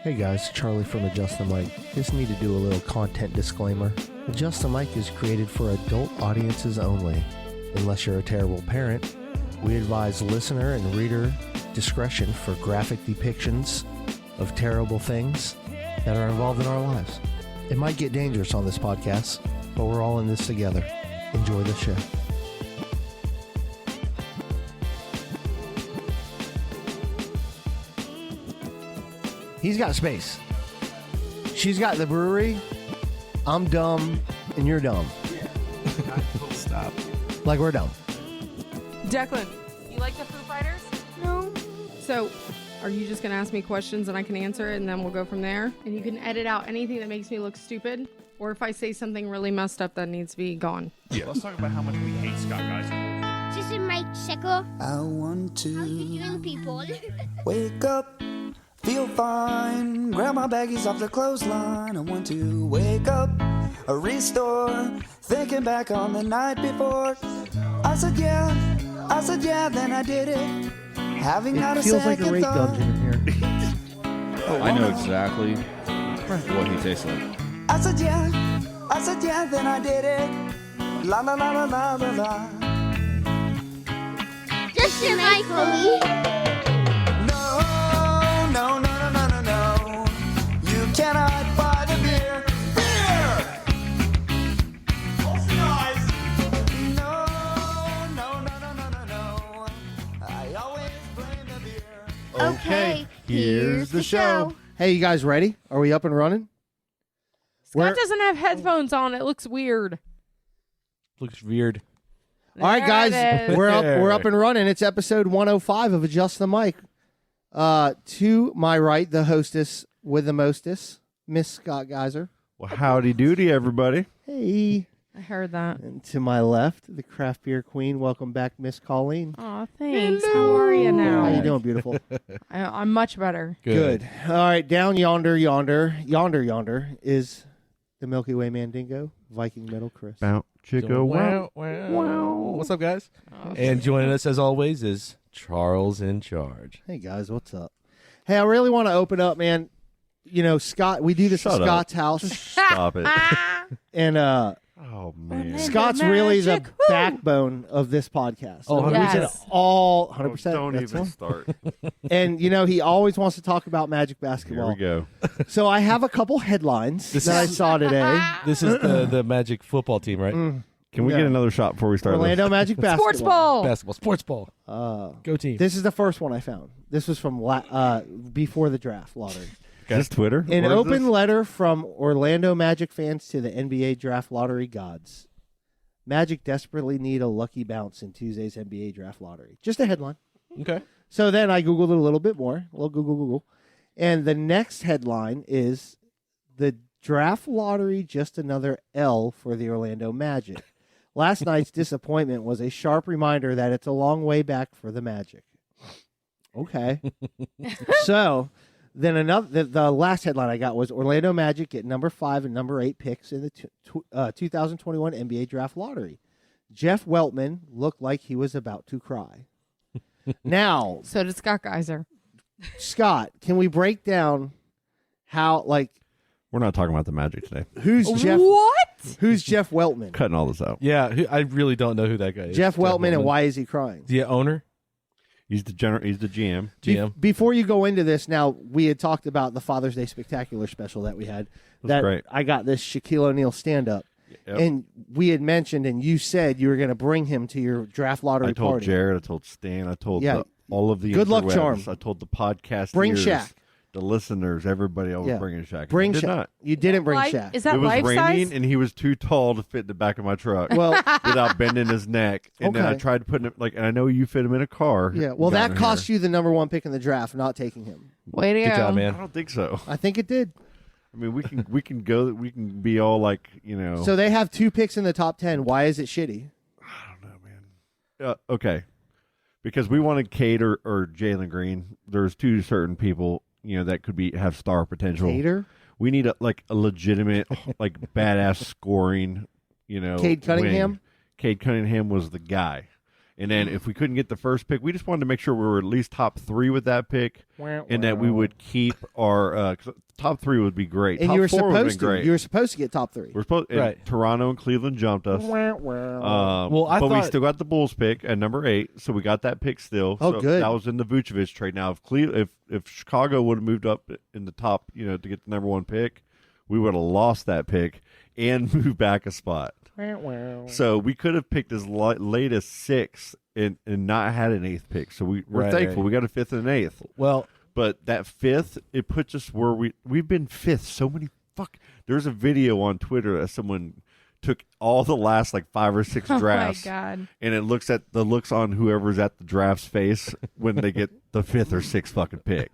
Hey guys, Charlie from Adjust the Mic. Just need to do a little content disclaimer. Adjust the Mic is created for adult audiences only. Unless you're a terrible parent, we advise listener and reader discretion for graphic depictions of terrible things that are involved in our lives. It might get dangerous on this podcast, but we're all in this together. Enjoy the show. He's got space. She's got the brewery. I'm dumb, and you're dumb. Stop. Like we're dumb. Declan, you like the Foo Fighters? No. So, are you just going to ask me questions and I can answer it and then we'll go from there? And you can edit out anything that makes me look stupid? Or if I say something really messed up that needs to be gone? Yeah. Let's talk about how much we hate Scott Geiser. This is my sickle. I want to Young people. wake up, feel fine, grab my baggies off the clothesline. I want to wake up, restore, thinking back on the night before. I said yeah, then I did it. Having not a Feels like second a rape thought. dungeon in here. I know exactly what he tastes like. I said yeah, then I did it. La la la la la la la. This is my Chloe. No, no, no, no, no, no, no. You cannot buy the beer. Beer! Close your eyes. No, no, no, no, no, no, no. I always blame the beer. Okay, here's the show. Hey, you guys ready? Are we up and running? Scott doesn't have headphones on. It looks weird. Looks weird. All right, guys, There it is. we're up and running. It's episode 105 of Adjust the Mic. To my right, the hostess with the mostest, Miss Scott Geiser. Well, howdy doody, everybody. Hey. I heard that. And to my left, the craft beer queen. Welcome back, Miss Colleen. Aw, thanks. How are you now? How you doing, beautiful? I'm much better. Good. All right, down yonder is the Milky Way Mandingo, Viking Metal Chris. Bow, chicka, wow. Wow. What's up, guys? Oh, And joining us, as always, is Charles in charge. Hey, guys, what's up? Hey, I really want to open up, man. You know, Scott, we do this Shut at up. Scott's house. Stop it. And Oh, man. Scott's really the magic, woo! backbone of this podcast. Oh, 100%. Yes. All Oh, 100%. don't that's even one. start. And, you know, he always wants to talk about Magic Here basketball. we go. So I have a couple headlines This that I is- saw today. This is the Magic football team, right? Can we Yeah. get another shot before we start Orlando Magic basketball. Sports ball. Basketball, sports ball. Go team. This is the first one I found. This was from before the draft lottery. Is this Twitter? An What is open this? letter from Orlando Magic fans to the NBA draft lottery gods. Magic desperately need a lucky bounce in Tuesday's NBA draft lottery. Just a headline. Okay. So then I Googled it a little bit more. A little Google. And the next headline is the draft lottery just another L for the Orlando Magic. Last night's disappointment was a sharp reminder that it's a long way back for the Magic. Okay. So then the last headline I got was Orlando Magic get number 5 and number 8 picks in the 2021 NBA draft lottery. Jeff Weltman looked like he was about to cry. Now, So did Scott Geiser. Scott, can we break down how, like, We're not talking about the Magic today. who's Jeff Weltman? Cutting all this out. Yeah, I really don't know who that guy is. Jeff Weltman, and why is he crying? The owner? He's the He's the GM. GM? Before you go into this, now, we had talked about the Father's Day Spectacular special that we had. That's great. I got this Shaquille O'Neal stand-up. Yep. And we had mentioned, and you said you were going to bring him to your draft lottery I told party. Jared. I told Stan. I told Yeah. all of the Good luck interwebs. charm. I told the podcast. Bring Shaq. The listeners, everybody. I was Yeah. bringing Shaq. Bring I did Shaq. not. You didn't bring Life- Shaq. Is that It was life raining, size? and he was too tall to fit in the back of my truck. Well, without bending his neck. And then I Okay. tried putting it and I know you fit him in a car. yeah. Well, that down cost here. you the number 1 pick in the draft, not taking him. Way to Good go. job, I man. don't think so. I think it did. I mean, we can be all like, So they have 2 picks in the top 10. Why is it shitty? I don't know, man. Okay, because we wanted Cade or Jalen Green. There's 2 certain people, that could have star potential. Cater? We need a legitimate, badass scoring, Cade Cunningham? wing. Cade Cunningham was the guy. And then if we couldn't get the first pick, we just wanted to make sure we were at least top 3 with that pick, and that we would keep our 'cause top 3 would be great. And top you were 4 would have been supposed to. great. You were supposed to get top 3. We're supposed. and Right. Toronto and Cleveland jumped us. Well, I but we thought- still got the Bulls pick at number 8, so we got that pick still. Oh, so good. That was in the Vucevic trade. Now, if Chicago would have moved up in the top, to get the number 1 pick, we would have lost that pick and moved back a spot. So we could have picked as late as 6 and not had an 8th pick. So we're Right, thankful right. we got a 5th and an 8th. Well, But that 5th, it puts us where we've been 5th so many There's a video on Twitter that someone took all the last 5 or 6 drafts. Oh my God. And it looks at the looks on whoever's at the draft's face when they get the 5th or 6th fucking pick.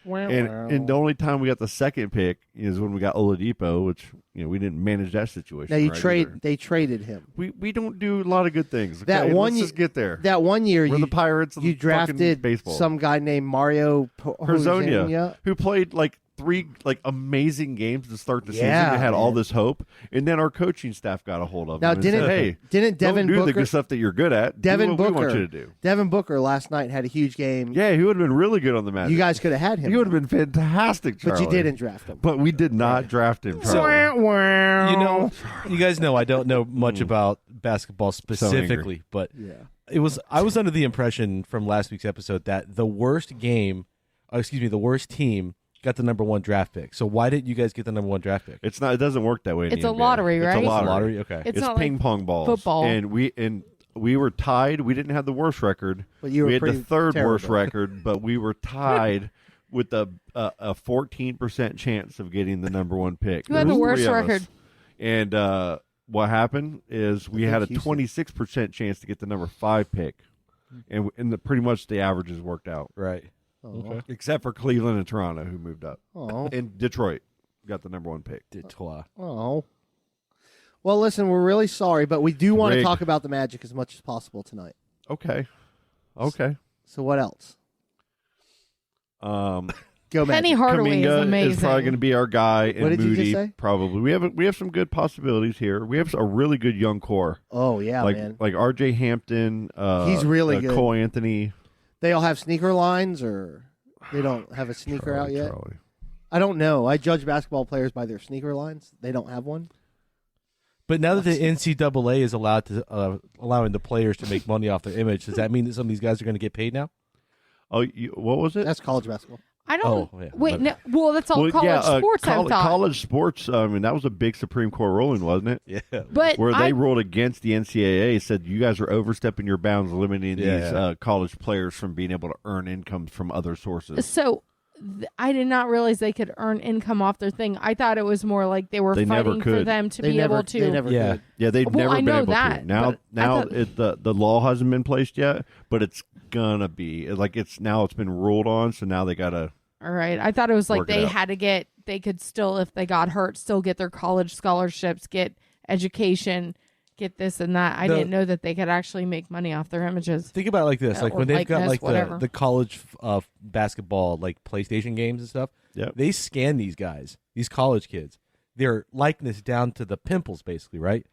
And the only time we got the 2nd pick is when we got Oladipo, which we didn't manage that situation. Now right they traded him. We don't do a lot of good things. Okay? That one Let's just get there. That one year We're you the Pirates. Of you the fucking drafted baseball. some guy named Mario Hezonja, who played 3 amazing games to start the season. Yeah, They had all man. this hope, and then our coaching staff got a hold of Now him and didn't said, "Hey, didn't Devin don't do Booker the good stuff that you're good at. Devin do what Booker we want you to do." Devin Booker last night had a huge game. Yeah, he would have been really good on the Magic. You guys could have had him. He would have been fantastic, Charlie. but you didn't draft him. But we did not draft him, Charlie. you guys know I don't know much about basketball specifically, but I was under the impression from last week's episode that the worst team got the number 1 draft pick. So why didn't you guys get the number 1 draft pick? It's not. It doesn't work that way. In It's the a NBA. lottery, right? It's a It's a lottery. Okay. It's It's not ping pong balls. football. And we were tied. We didn't have the worst record. But you were we had the pretty 3rd worst terrible. record, but we were tied with a 14% chance of getting the number 1 pick. Who had There the was worst 3 of us. record? And what happened is we think had a Houston. 26% chance to get the number 5 pick, and pretty much the averages worked out, Right. Oh. except for Cleveland and Toronto, who moved up, Oh. and Detroit got the number 1 pick. Oh. Well, listen, we're really sorry, but we do want to Rigged. talk about the Magic as much as possible tonight. Okay. So what else? Go Penny Magic. Hardaway is Kuminga amazing. is probably going to be our guy, and What did you Moody just say? probably. We have some good possibilities here. We have a really good young core, Oh yeah, man. like R.J. Hampton. He's really good. Cole Anthony. They all have sneaker lines, or they don't have a sneaker out yet. Charlie. I don't know. I judge basketball players by their sneaker lines. They don't have one. But now that the NCAA is allowing the players to make money off their image, does that mean that some of these guys are going to get paid now? Oh, what was it? That's college basketball. I don't. Oh, yeah. Wait, no. Well, that's all college sports. I thought. College sports. I mean, that was a big Supreme Court ruling, wasn't it? Yeah. But Where they ruled against the NCAA, said you guys are overstepping your bounds, limiting Yeah. these college players from being able to earn income from other sources. So I did not realize they could earn income off their thing. I thought it was more like they were They never fighting for could. them to They be never, able to. They never Yeah. could. Yeah, they've Well, never I been know able that, to. Now, but I thought- the law hasn't been placed yet, but it's gonna be. It's been ruled on, so now they gotta. All right. I thought it was like Work it they out. had to get, they could still, if they got hurt, still get their college scholarships, get education, get this and that. I No. didn't know that they could actually make money off their images. Think about it like this: like Or when they've got likeness, like whatever. the college basketball, like PlayStation games and stuff. Yep. They scan these guys, these college kids, their likeness down to the pimples, basically, right?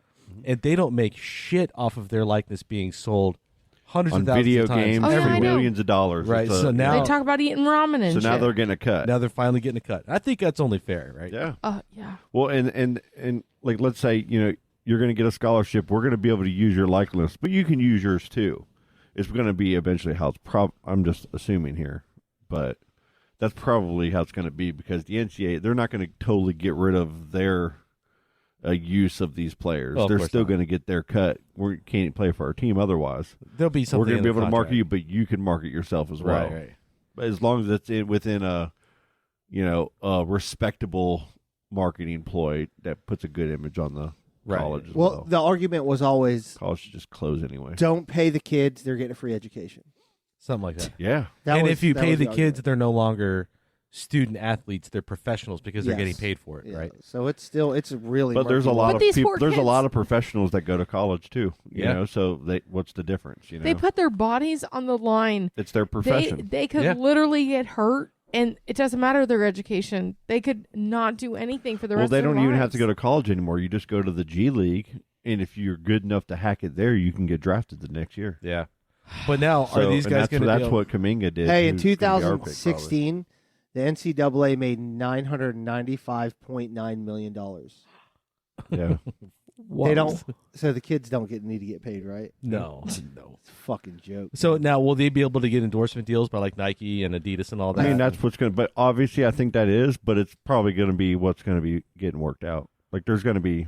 And they don't make shit off of their likeness being sold hundreds On of thousands video of times. games Oh, yeah, for I know. millions of dollars. Right, It's so now- They talk about eating ramen and so now shit. they're getting a cut. Now they're finally getting a cut. I think that's only fair, right? Yeah. Yeah. Well, and like let's say you're going to get a scholarship. We're going to be able to use your likeness, but you can use yours too. It's going to be eventually how it's I'm just assuming here, but that's probably how it's going to be because the NCAA, they're not going to totally get rid of their use of these players. Well, of They're course still not. going to get their cut. We can't play for our team otherwise. There'll be something. We're going to in be the able to market contract. you, but you can market yourself as well. Right. But as long as it's within a respectable marketing ploy that puts a good image on the Right. college as Well, well. the argument was always College should just close anyway. don't pay the kids; they're getting a free education. Something like that. Yeah. That And was- if you that pay was the argument. kids, they're no longer student athletes; they're professionals because they're Yes. getting paid for it, Yeah. right? So it's really. But there's a murky. lot But of these people. poor There's a kids- lot of professionals that go to college too. You Yeah. know, so what's the difference? You know, They put their bodies on the line. it's their profession. They could Yeah. literally get hurt, and it doesn't matter their education. They could not do anything for the Well, rest they of their don't even lives. have to go to college anymore. You just go to the G League, and if you're good enough to hack it there, you can get drafted the next year. Yeah. But now, So, are these and guys that's, going to that's what Kaminga did. Hey, in who's gonna be our pick, 2016, the NCAA made $995.9 million. probably. Yeah. They don't. So the kids don't need to get paid, right? No. It's a fucking joke. So now, will they be able to get endorsement deals by like Nike and Adidas and all that? I mean, that's what's going to, but obviously I think that is, but it's probably going to be what's going to be getting worked out. Like there's going to be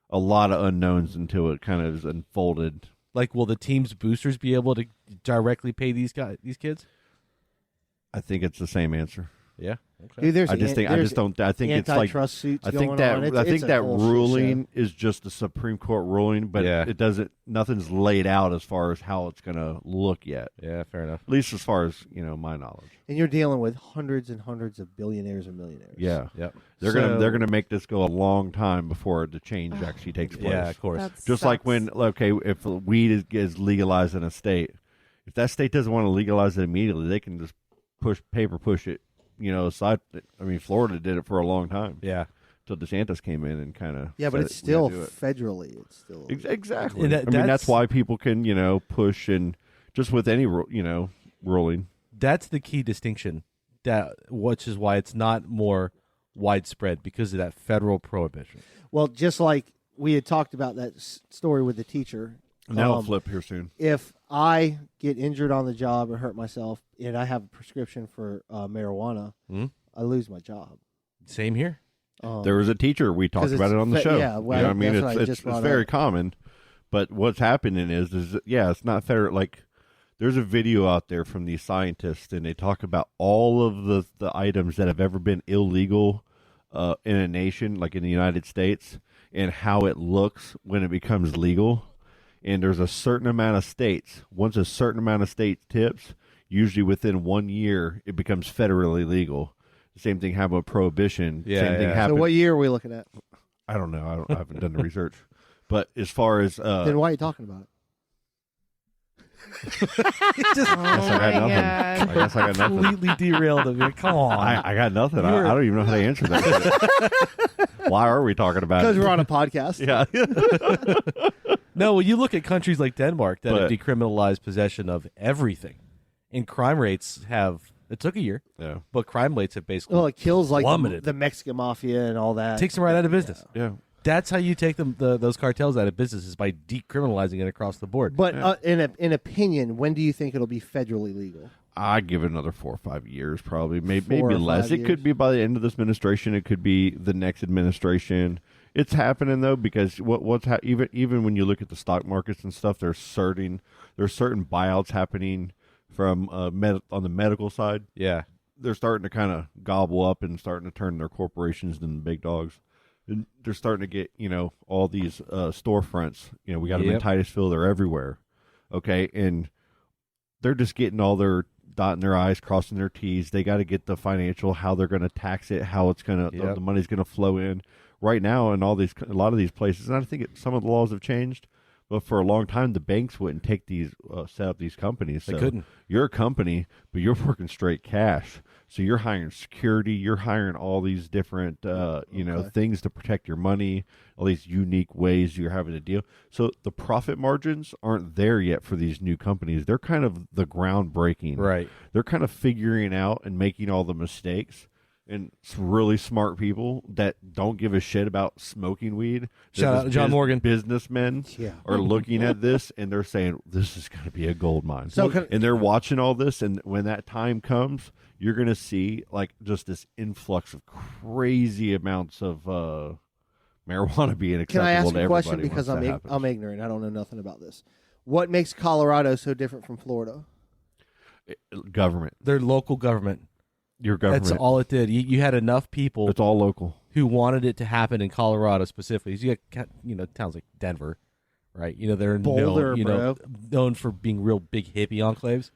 a lot of unknowns until it kind of is unfolded. Like, will the team's boosters be able to directly pay these kids? I think it's the same answer. Yeah. Okay. Dude, I just think it's like antitrust suits I think going on. I think it's a that whole shit ruling show. is just a Supreme Court ruling, but Yeah. it doesn't. Nothing's laid out as far as how it's going to look yet. Yeah, fair enough. At least as far as my knowledge. And you're dealing with hundreds and hundreds of billionaires and millionaires. Yeah, Yep. they're gonna make this go a long time before the change actually takes place. Yeah, of course. That Just like sucks. when if weed is legalized in a state, if that state doesn't want to legalize it immediately, they can just push it. Aside. I mean, Florida did it for a long time. Yeah. Till DeSantis came in and kind of But it's still federally. It's still exactly. And I mean, that's why people can push and just with any ruling. That's the key distinction. Which is why it's not more widespread because of that federal prohibition. Well, just like we had talked about that story with the teacher. Now I'll flip here soon. If I get injured on the job or hurt myself and I have a prescription for marijuana, I lose my job. Same here. There was a teacher, we talked 'cause about it's it on the show. yeah, well, I mean, that's what I it's just it's brought very up. common. But what's happening is it's not federal. Like, there's a video out there from these scientists, and they talk about all of the items that have ever been illegal in a nation, like in the United States, and how it looks when it becomes legal. And there's a certain amount of states. Once a certain amount of states tips, usually within 1 year, it becomes federally legal. The same thing happened with prohibition. Yeah, Same thing yeah. happened. So what year are we looking at? I don't know. I haven't done the research. But as far as Then why are you talking about it? I guess I got nothing. I guess I got nothing. Completely derailed him. Come on. I got nothing. I don't even know how to answer that. Why are we talking about Because it? we're on a podcast. Yeah. No, well, you look at countries like Denmark that have But- decriminalized possession of everything, and crime rates have. It took a year, Yeah. but crime rates have basically Well, it kills like plummeted. the Mexican mafia and all that. Takes them right out of business. Yeah. That's how you take those cartels out of business, is by decriminalizing it across the board. But in opinion, when do you think it'll be federally legal? I'd give it another 4 or 5 years, probably. Maybe 4 or less. 5 It could years. be by the end of this administration. It could be the next administration. It's happening though, because even when you look at the stock markets and stuff, there's certain buyouts happening from on the medical side. yeah, They're starting to kind of gobble up and starting to turn their corporations into big dogs. And they're starting to get, all these storefronts. We got them in Yep. Titusville. They're everywhere. Okay. And they're just getting all their dotting their I's, crossing their T's. They got to get the financial, how they're going to tax it, how it's going to, Yep. the money's going to flow in. Right now, in a lot of these places, and I think some of the laws have changed, but for a long time, the banks wouldn't take these, set up these companies. They So couldn't. You're a company, but you're working straight cash. So you're hiring security, you're hiring all these different, things to protect your money, all these unique ways you're having to deal. So the profit margins aren't there yet for these new companies. They're kind of the groundbreaking. right. They're kind of figuring out and making all the mistakes. And it's really smart people that don't give a shit about smoking weed. Shout out to John Morgan. Businessmen Yeah. are looking at this and they're saying, this is going to be a gold mine. So And they're watching all this. And when that time comes, you're going to see like just this influx of crazy amounts of marijuana being acceptable Can I ask to a question everybody because once that happens. I'm ignorant. I don't know nothing about this. What makes Colorado so different from Florida? Government. Their local government. Your government. That's all it did. You had enough people It's all local. who wanted it to happen in Colorado specifically. So you got towns like Denver, right? They're Boulder, known for being real big hippie enclaves.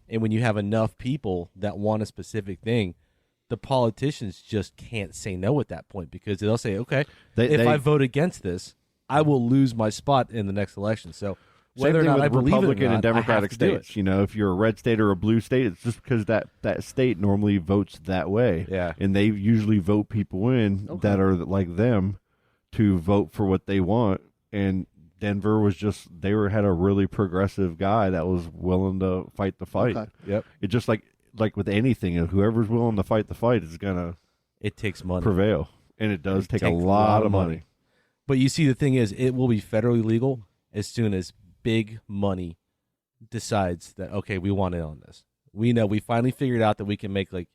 And when you have enough people that want a specific thing, the politicians just can't say no at that point, because they'll say, okay, if I vote against this, I will lose my spot in the next election. So whether or Same thing not with I believe Republican it or not, and Democratic I have to do it. states. If you're a red state or a blue state, it's just because that state normally votes that way. Yeah. And they usually vote people in that are like them to vote for what they want. And Denver was just had a really progressive guy that was willing to fight the fight. Okay. Yep. It just like with anything, whoever's willing to fight the fight is gonna It takes money. prevail, and it does It take a takes lot of money. But you see, the thing is, it will be federally legal as soon as big money decides that, okay, we want in on this. We know we finally figured out that we can make, like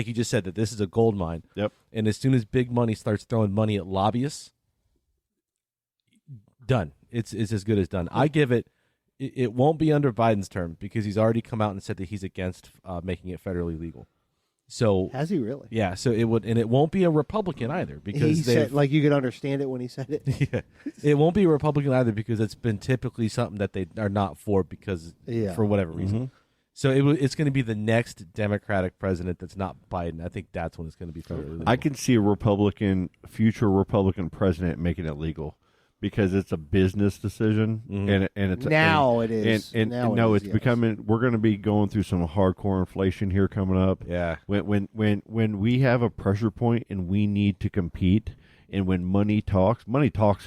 you just said, that this is a gold mine. Yep. And as soon as big money starts throwing money at lobbyists, done. It's as good as done. I give it. It won't be under Biden's term because he's already come out and said that he's against making it federally legal. So Has he really? yeah, so it would, and it won't be a Republican either because He said, like, you could understand it when he said it. yeah, it won't be a Republican either because it's been typically something that they are not for because for whatever reason. So it's going to be the next Democratic president that's not Biden. I think that's when it's going to be federally legal. I can see a future Republican president making it legal because it's a business decision, and it's Now it is. And Now no, it it's is, yes. becoming. We're going to be going through some hardcore inflation here coming up. Yeah. When we have a pressure point and we need to compete, and when money talks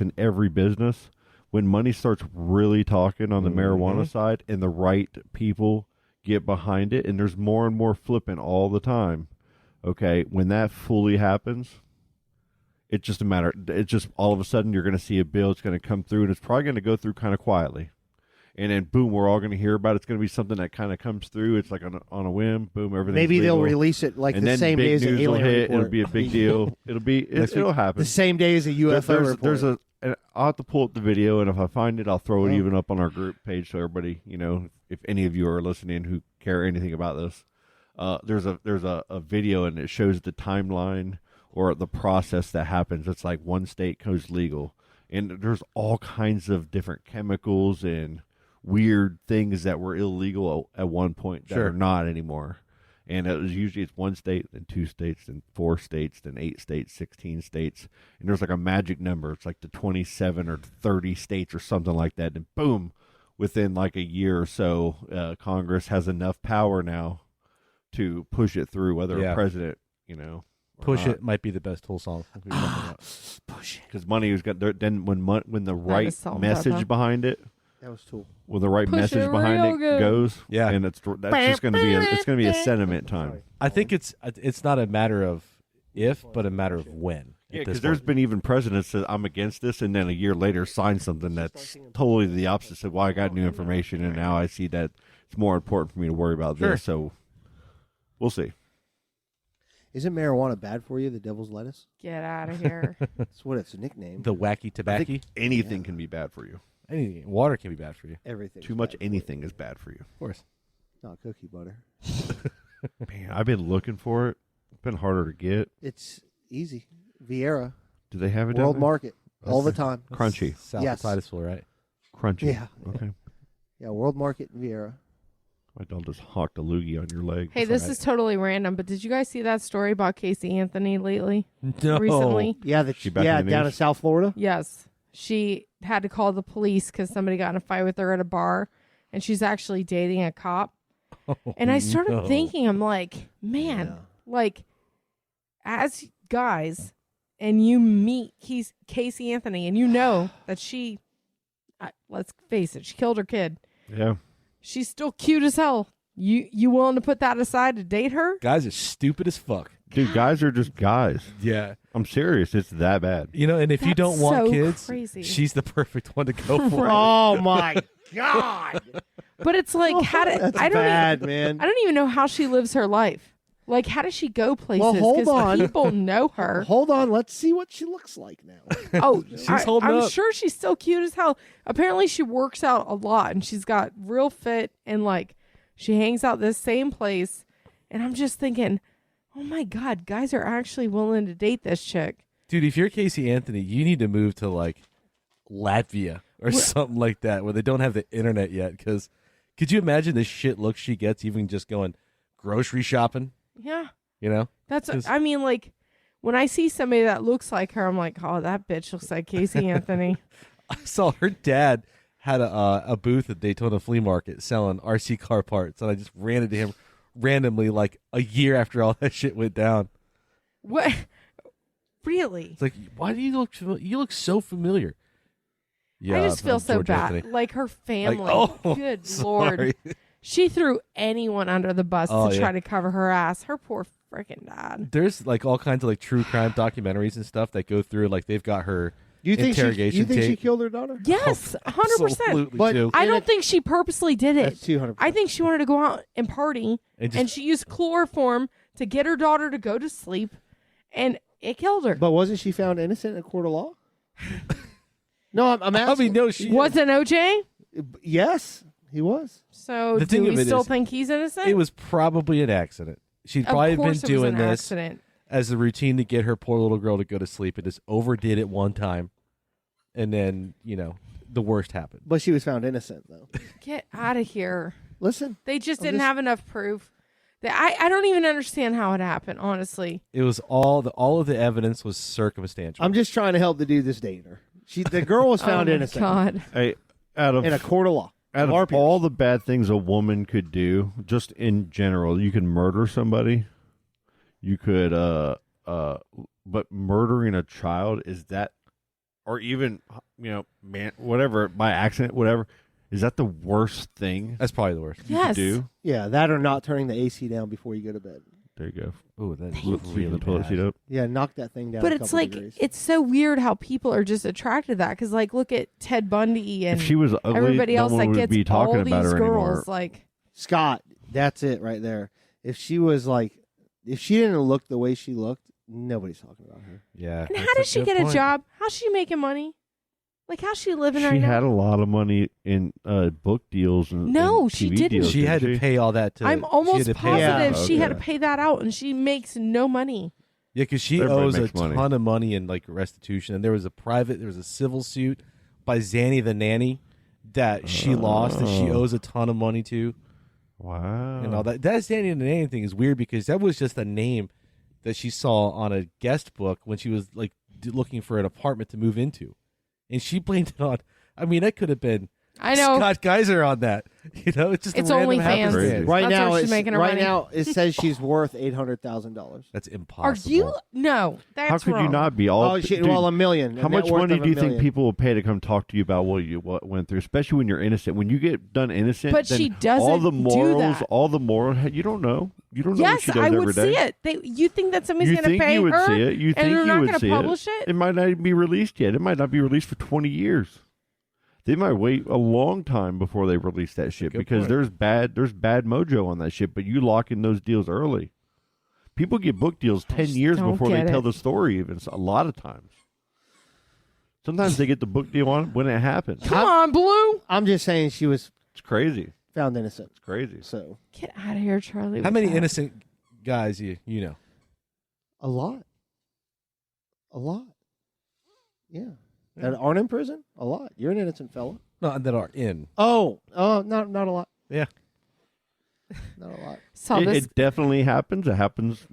in every business. When money starts really talking on the marijuana side, and the right people get behind it, and there's more and more flipping all the time. Okay, when that fully happens, it's just a matter. It's just all of a sudden you're going to see a bill. It's going to come through, and it's probably going to go through kind of quietly, and then boom, we're all going to hear about it. It's going to be something that kind of comes through. It's like on a whim, boom, everything. Maybe they'll release it like and the then same big day as an news will alien hit. report. It'll be a big deal. It'll happen. The same day as a UFO report. There's I'll have to pull up the video, and if I find it, I'll throw it even up on our group page so everybody, if any of you are listening who care anything about this, there's a video, and it shows the timeline or the process that happens. It's like one state goes legal, and there's all kinds of different chemicals and weird things that were illegal at one point that are not anymore. And it was usually it's one state, then 2 states, then 4 states, then 8 states, 16 states. And there's like a magic number. It's like the 27 or 30 states or something like that. And boom, within like a year or so, Congress has enough power now to push it through, whether a president, Push It might be the best whole song. Push it. Because money was got there. Then when the right is Salt and message Pepper. behind it, That was Tool. when the right Push message it behind real it good. goes, Yeah. and that's just going to be a sentiment time. I think it's not a matter of if, but a matter of when. Yeah, at this because there's point. been even presidents that I'm against this, and then a year later sign something that's totally the opposite. Said, "Well, I got new information, and now I see that it's more important for me to worry about this." So we'll see. Isn't marijuana bad for you? The devil's lettuce. Get out of here. That's what its nickname. the wacky I tobacco. think anything can be bad for you. Anything, water can be bad for you. Everything. Too much anything is bad for you. Of course. Not cookie butter. Man, I've been looking for it. It's been harder to get. It's easy. Vieira. Do they have it World down there? Market. All the time. Crunchy. South Yes. of Titusville, right? Crunchy. Yeah. Okay. Yeah, World Market in Vieira. My dog just hawked a loogie on your leg. Hey, this is totally random, but did you guys see that story about Casey Anthony lately? No. Recently? Yeah, She back in the down in news? South Florida. Yes. She had to call the police because somebody got in a fight with her at a bar, and she's actually dating a cop. And I started thinking, I'm like, man, like, as guys, and you meet Casey Anthony, and you know that she, let's face it, she killed her kid. Yeah. She's still cute as hell. You willing to put that aside to date her? Guys are stupid as fuck. Dude, guys are just guys. Yeah. I'm serious. It's that bad. You know, and if you That's don't want so kids, crazy. she's the perfect one to go for. Oh my God! But it's like, how did That's I don't bad, even, man. I don't even know how she lives her life. Like, how does she go places? Well, hold 'Cause on. people know her. Hold on. Let's see what she looks like now. Oh, holding I'm up. sure she's still cute as hell. Apparently, she works out a lot, and she's got real fit, and like, she hangs out this same place. And I'm just thinking, oh my God, guys are actually willing to date this chick. Dude, if you're Casey Anthony, you need to move to like Latvia or something like that where they don't have the internet yet. Because could you imagine the shit look she gets even just going grocery shopping? Yeah, You know? that's. 'Cause- I mean, like, when I see somebody that looks like her, I'm like, oh, that bitch looks like Casey Anthony. I saw her dad had a booth at Daytona Flea Market selling RC car parts, and I just ran into him randomly like a year after all that shit went down. What? Really? It's like, why do you look? You look so familiar. Yeah, I just feel from so George bad. Anthony. Like her family. oh, Good sorry. Lord. She threw anyone under the bus Oh, to yeah. try to cover her ass. Her poor freaking dad. There's like all kinds of like true crime documentaries and stuff that go through. Like they've got her You think interrogation you think she tape. killed her daughter? Yes, 100%. Absolutely But- too. I And don't it- think she purposely did it. That's 200%. I think she wanted to go out and party, And and just- she used chloroform to get her daughter to go to sleep, and it killed her. But wasn't she found innocent in a court of law? No, I'm asking. I mean, no, she Wasn't OJ? Yes, he was. So The do thing we of it still is, think he's innocent? It was probably an accident. She'd Of probably been course it was doing an this accident. as a routine to get her poor little girl to go to sleep and just overdid it one time. And then, the worst happened. But she was found innocent, though. Get out of here. Listen, They just I'm didn't just- have enough proof. I don't even understand how it happened, honestly. It was all of the evidence was circumstantial. I'm just trying to help the dude that's dating her. The girl was found oh my innocent God. Hey, out of in a court of law. out Our of peers. all the bad things a woman could do, just in general, you can murder somebody. You could, but murdering a child, is that, or even, whatever, by accident, whatever, is that the worst thing That's probably the worst. you Yes. could do? Yeah, that or not turning the AC down before you go to bed. There you go. Ooh, that's Keep really the toilet bad. seat up. Yeah, knock that thing down. But a it's couple like, degrees. it's so weird how people are just attracted to that. Because, like, look at Ted Bundy and If she was ugly, everybody no else one that would gets be talking all about these her girls. anymore. Like, Scott. That's it right there. If she was like, if she didn't look the way she looked, nobody's talking about her. Yeah. and how that's did she good get point. a job? How's she making money? Like, how's she living She right now? had a lot of money in book deals and No, and she TV didn't. deals. She had didn't to pay all that to. I'm she almost had to pay Yeah. positive she had to Okay. pay that out, and she makes no money. Yeah, because she Everybody owes a makes money. ton of money in like restitution, and there was a civil suit by Zanny the nanny that she lost, that she owes a ton of money to, Wow. and all that. That Zanny the nanny thing is weird because that was just a name that she saw on a guest book when she was like looking for an apartment to move into, and she blamed it on. I mean, that could have been I know. Scott Geiser on that. It's just It's a random OnlyFans. happenstance. Right That's now, where she's it's, making her right money. now it says she's worth $800,000. That's Are impossible. you? No, that's How could wrong. you not be? Oh, Dude, well, $1 million. how A net much worth money of do you $1 think million. people will pay to come talk to you about what went through, especially when you're innocent? When you get done innocent, But then she doesn't all the do morals, that. all the moral. You don't know. You don't know what Yes, she does I every would day. see it. You think that somebody's You going to think pay you would her, see it? You and think they're you not would going to see publish it? It might not even be released yet. It might not be released for 20 years. They might wait a long time before they release that shit Good because point. there's bad mojo on that shit. But you lock in those deals early. People get book deals 10 years don't before they get tell it. the story. Even a lot of times. Sometimes they get the book deal on when it happens. Come on, Blue. I'm just saying she was It's crazy. found innocent. It's crazy. So Get out of here, Charlie. How with many that. innocent guys you know? a lot. Yeah. That aren't in prison? A lot. You're an innocent fella. No, that are in. Oh, not a lot. Yeah. Not a lot. Saw It, this. it definitely happens. It happens.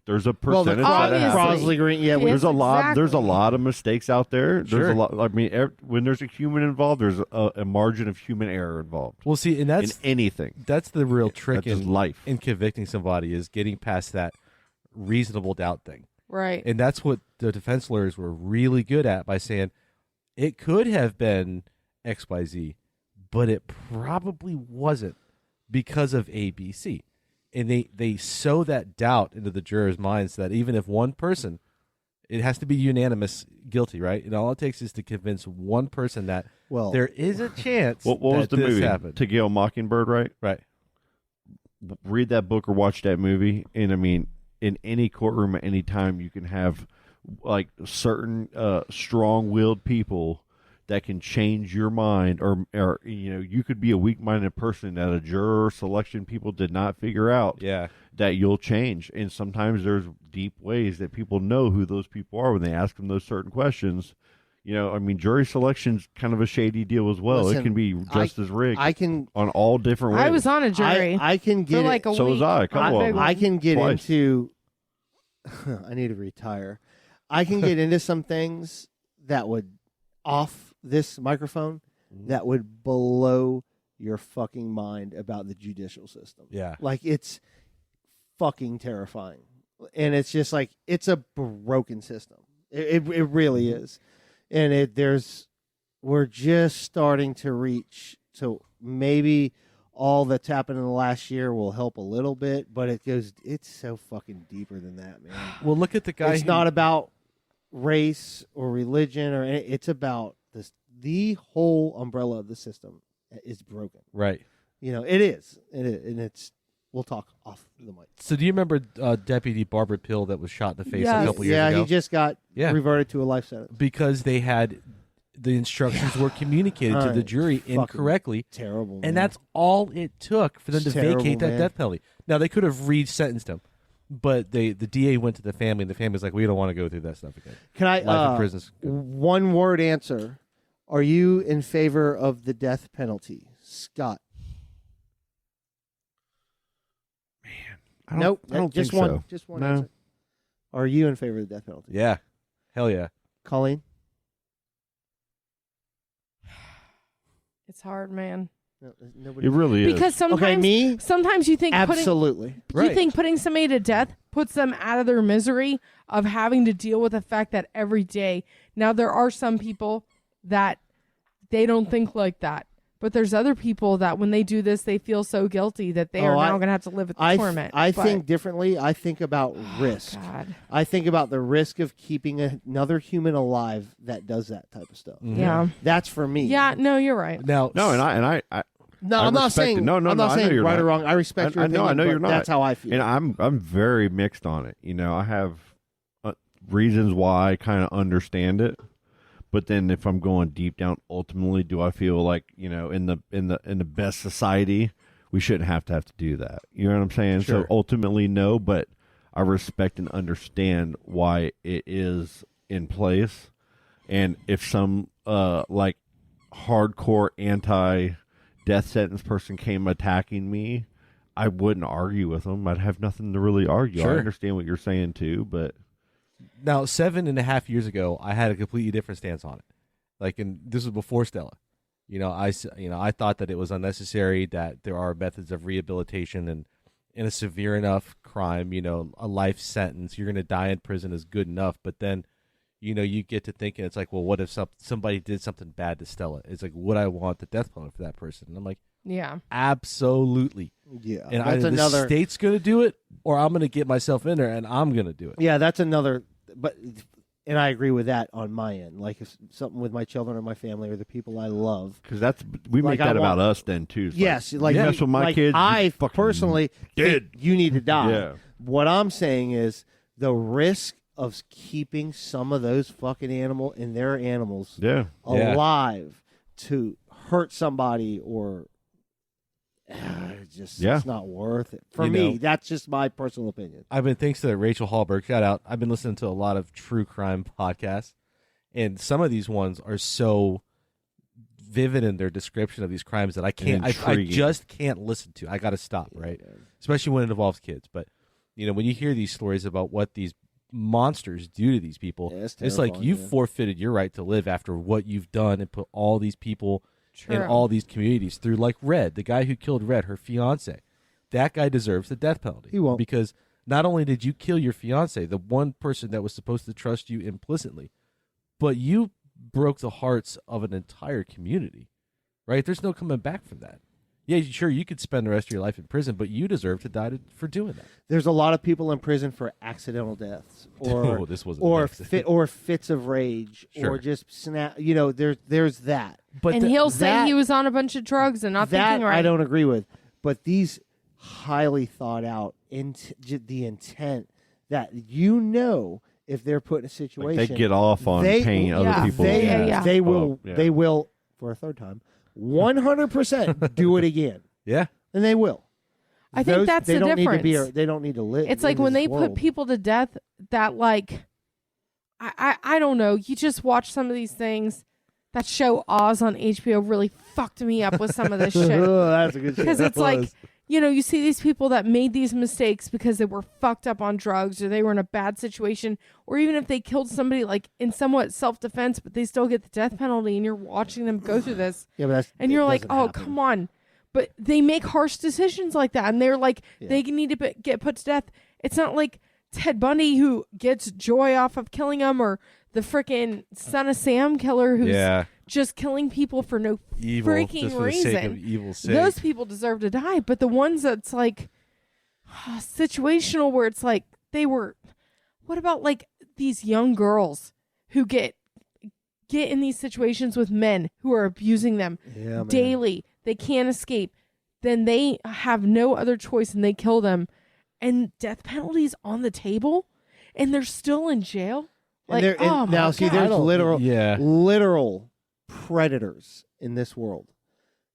There's a Well, the percentage that it Obviously. happens. Crosley Green. Yeah, Yes, There's a lot. There's a exactly. lot of mistakes out there. There's Sure. a lot. I mean, when there's a human involved, there's a margin of human error involved Well, see, and in that's anything. the real trick That's just in life. in convicting somebody is getting past that reasonable doubt thing, Right. and that's what the defense lawyers were really good at by saying it could have been XYZ, but it probably wasn't because of ABC. And they sow that doubt into the jurors' minds that even if one person, it has to be unanimous guilty, right? And all it takes is to convince one person that Well, there is a chance What was that the this movie? happened. To Kill a Mockingbird, right? Right. Read that book or watch that movie, and I mean, in any courtroom at any time, you can have like certain strong-willed people that can change your mind, or you could be a weak-minded person that a juror selection people did not figure out. Yeah. That you'll change, and sometimes there's deep ways that people know who those people are when they ask them those certain questions. I mean, jury selection's kind of a shady deal as well. Listen, it can be just as rigged I can on all different ways. I was on a jury I can for get like a So week. was I. A couple Not of big them. I one. can get Twice. into I need to retire. I can get into some things that would off this microphone that would blow your fucking mind about the judicial system. Yeah. Like it's fucking terrifying. And it's just like it's a broken system. It really is. And there's we're just starting to reach. So maybe all that's happened in the last year will help a little bit, but it's so fucking deeper than that, man. Well, look at the guy. It's not about race or religion it's about this. The whole umbrella of the system is broken. Right. It is, and it's. We'll talk off the mic. So do you remember Deputy Barbara Pill that was shot in the face Yes. a couple years ago? Yeah, he just got reverted to a life sentence. Because they had the instructions were communicated to the jury incorrectly. Terrible, man. And that's all it took for them to vacate that death penalty. Now, they could have re-sentenced him, but the DA went to the family, and the family's like, we don't want to go through that stuff again. Can I, Life in prison's good. one word answer. Are you in favor of the death penalty? Scott? Nope. I don't just think one. so. Just one No. answer. Are you in favor of the death penalty? Yeah. Hell yeah. Colleen? It's hard, man. No, nobody. It really is. Because sometimes you think Absolutely. you think putting somebody to death puts them out of their misery of having to deal with the fact that every day. Now there are some people that they don't think like that. But there's other people that when they do this, they feel so guilty that they are now going to have to live with the torment. I think differently. I think about risk. God. I think about the risk of keeping another human alive that does that type of stuff. Yeah. That's for me. Yeah, no, you're right. Now, No, and I No, I I'm not respect saying. it. No, I'm not I know saying you're right not. or wrong. I respect your opinion. I know but you're not. That's how I feel. And I'm very mixed on it. I have reasons why I kind of understand it, but then if I'm going deep down, ultimately, do I feel like in the best society we shouldn't have to do that? You know what I'm saying? Sure. So ultimately, no. But I respect and understand why it is in place, and if some like hardcore anti-death sentence person came attacking me, I wouldn't argue with them. I'd have nothing to really argue. Sure. I understand what you're saying too, but Now, 7.5 years ago, I had a completely different stance on it. This was before Stella. I thought that it was unnecessary, that there are methods of rehabilitation, and in a severe enough crime, a life sentence, you're going to die in prison is good enough. But then, you get to thinking, it's like, well, what if somebody did something bad to Stella? It's like, would I want the death penalty for that person? And I'm like, Yeah. absolutely. Yeah, And that's either another. the state's going to do it, or I'm going to get myself in there and I'm going to do it. Yeah, that's another. But and I agree with that on my end. Like if something with my children or my family or the people I love. because we Like, make that I about want- us then too. It's Yes, like, like you mess with my like kids. I you're fucking personally dead. think you need to die. Yeah. What I'm saying is the risk of keeping some of those fucking animals Yeah. alive to hurt somebody or it's not worth it for me. That's just my personal opinion. I've been, thanks to Rachel Hallberg, shout out, I've been listening to a lot of true crime podcasts, and some of these ones are so vivid in their description of these crimes that I can't, I just can't listen to. I got to stop, right? Especially when it involves kids. But, when you hear these stories about what these monsters do to these people, it's like you've forfeited your right to live after what you've done and put all these people in all these communities through, like Red, the guy who killed Red, her fiance. That guy deserves the death penalty. He won't. Because not only did you kill your fiance, the one person that was supposed to trust you implicitly, but you broke the hearts of an entire community, right? There's no coming back from that. Yeah, sure, you could spend the rest of your life in prison, but you deserve to die for doing that. There's a lot of people in prison for accidental deaths, or This wasn't or fits of rage, Sure. or just snap. There's that. But And he'll say he was on a bunch of drugs and not that thinking right. I don't agree with. But these highly thought out, the intent that if they're put in a situation, they get off on paying other people. They will for a third time 100% do it again. Yeah. And they will. I think that's they the don't difference. Need to be. They don't need to live. It's like when they put people to death that I don't know. You just watch some of these things. That show Oz on HBO really fucked me up with some of this shit. That's a good show. Because it's like, you see these people that made these mistakes because they were fucked up on drugs or they were in a bad situation, or even if they killed somebody like in somewhat self-defense, but they still get the death penalty, and you're watching them go through this. Yeah, but and you're like, oh, come on. But they make harsh decisions like that, and they're like, they need to get put to death. It's not like Ted Bundy, who gets joy off of killing them, or the frickin' Son of Sam killer who's just killing people for no Evil, freaking just for the reason. sake of evil's sake. Those people deserve to die. But the ones that's like situational, where it's like what about like these young girls who get in these situations with men who are abusing them daily? They can't escape. Then they have no other choice and they kill them. And death penalty's on the table and they're still in jail. Like, and oh my now, God. see, there's literal predators in this world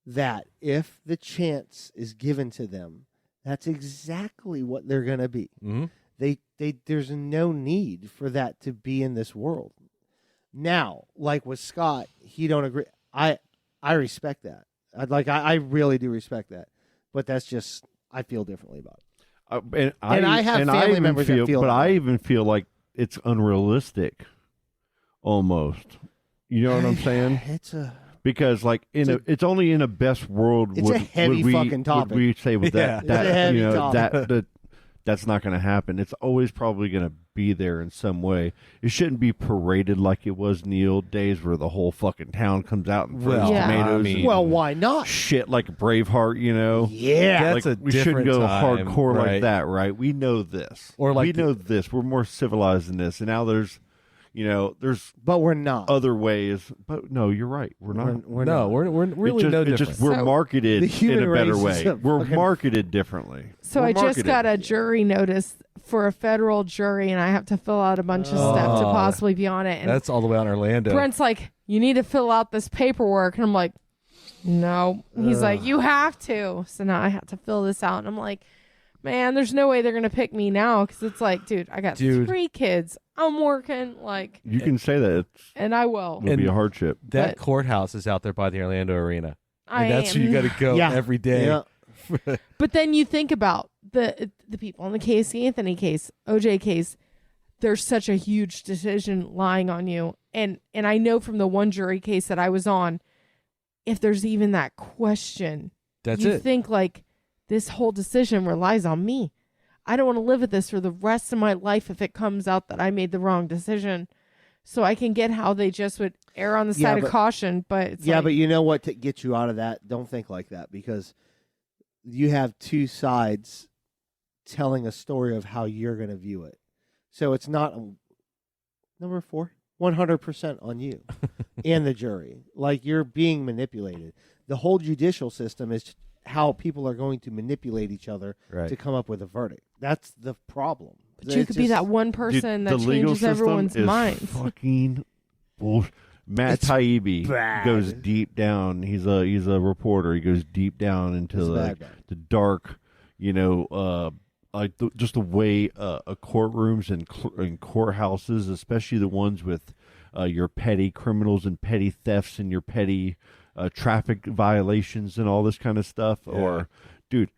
that if the chance is given to them, that's exactly what they're going to be. Mm-hmm. There's no need for that to be in this world. Now, like with Scott, he don't agree. I respect that. I really do respect that. But that's just, I feel differently about it. I have family members that feel but that I way. even feel like it's unrealistic, almost. You know what I'm saying? Because like it's only in a best world. It's a heavy fucking topic. Would we say with Yeah. that It's a heavy you know topic. that's not going to happen. It's always probably going to be there in some way. It shouldn't be paraded like it was in the old days where the whole fucking town comes out and throws Well, Yeah. tomatoes. I mean, and Well, why not? shit like Braveheart, you know? Yeah. That's like a we shouldn't different go time, hardcore right? like that, right? We know this, Or like we know this. We're more civilized than this, and now there's But we're not. other ways. But no, you're right. We're not. We're no, not. we're really no different. We're So, marketed the in human a better race is way. a We're fucking- marketed differently. So We're I just marketed. got a jury notice for a federal jury, and I have to fill out a bunch of stuff to possibly be on it. And That's all the way out in Orlando. Brent's like, you need to fill out this paperwork. And I'm like, no. He's like, you have to. So now I have to fill this out. And I'm like, man, there's no way they're going to pick me now. Because it's like, dude, I got 3 kids. I'm working. Like, You can say that. and I will. It'll be a hardship. That but- courthouse is out there by the Orlando Arena. I And that's where you got to go Yeah. every day. Yeah. But then you think about the people in the Casey Anthony case, OJ case. There's such a huge decision lying on you, and I know from the one jury case that I was on, if there's even that question, That's you it. think like this whole decision relies on me. I don't want to live with this for the rest of my life if it comes out that I made the wrong decision. So I can get how they just would err on the Yeah, side of but- caution, but it's Yeah, like, but you know what to get you out of that? Don't think like that, because you have two sides telling a story of how you're going to view it. So it's not number 4, 100% on you and the jury. Like, you're being manipulated. The whole judicial system is how people are going to manipulate each other Right. to come up with a verdict. That's the problem. but you could be that one person that the legal changes system everyone's is minds. Fucking bullshit. Matt It's Taibbi bad. goes deep down. He's a reporter. He goes deep down into It's the bad. dark, like just the way courtrooms and courthouses, especially the ones with your petty criminals and petty thefts and your petty traffic violations and all this kind of stuff. Yeah. Or, dude,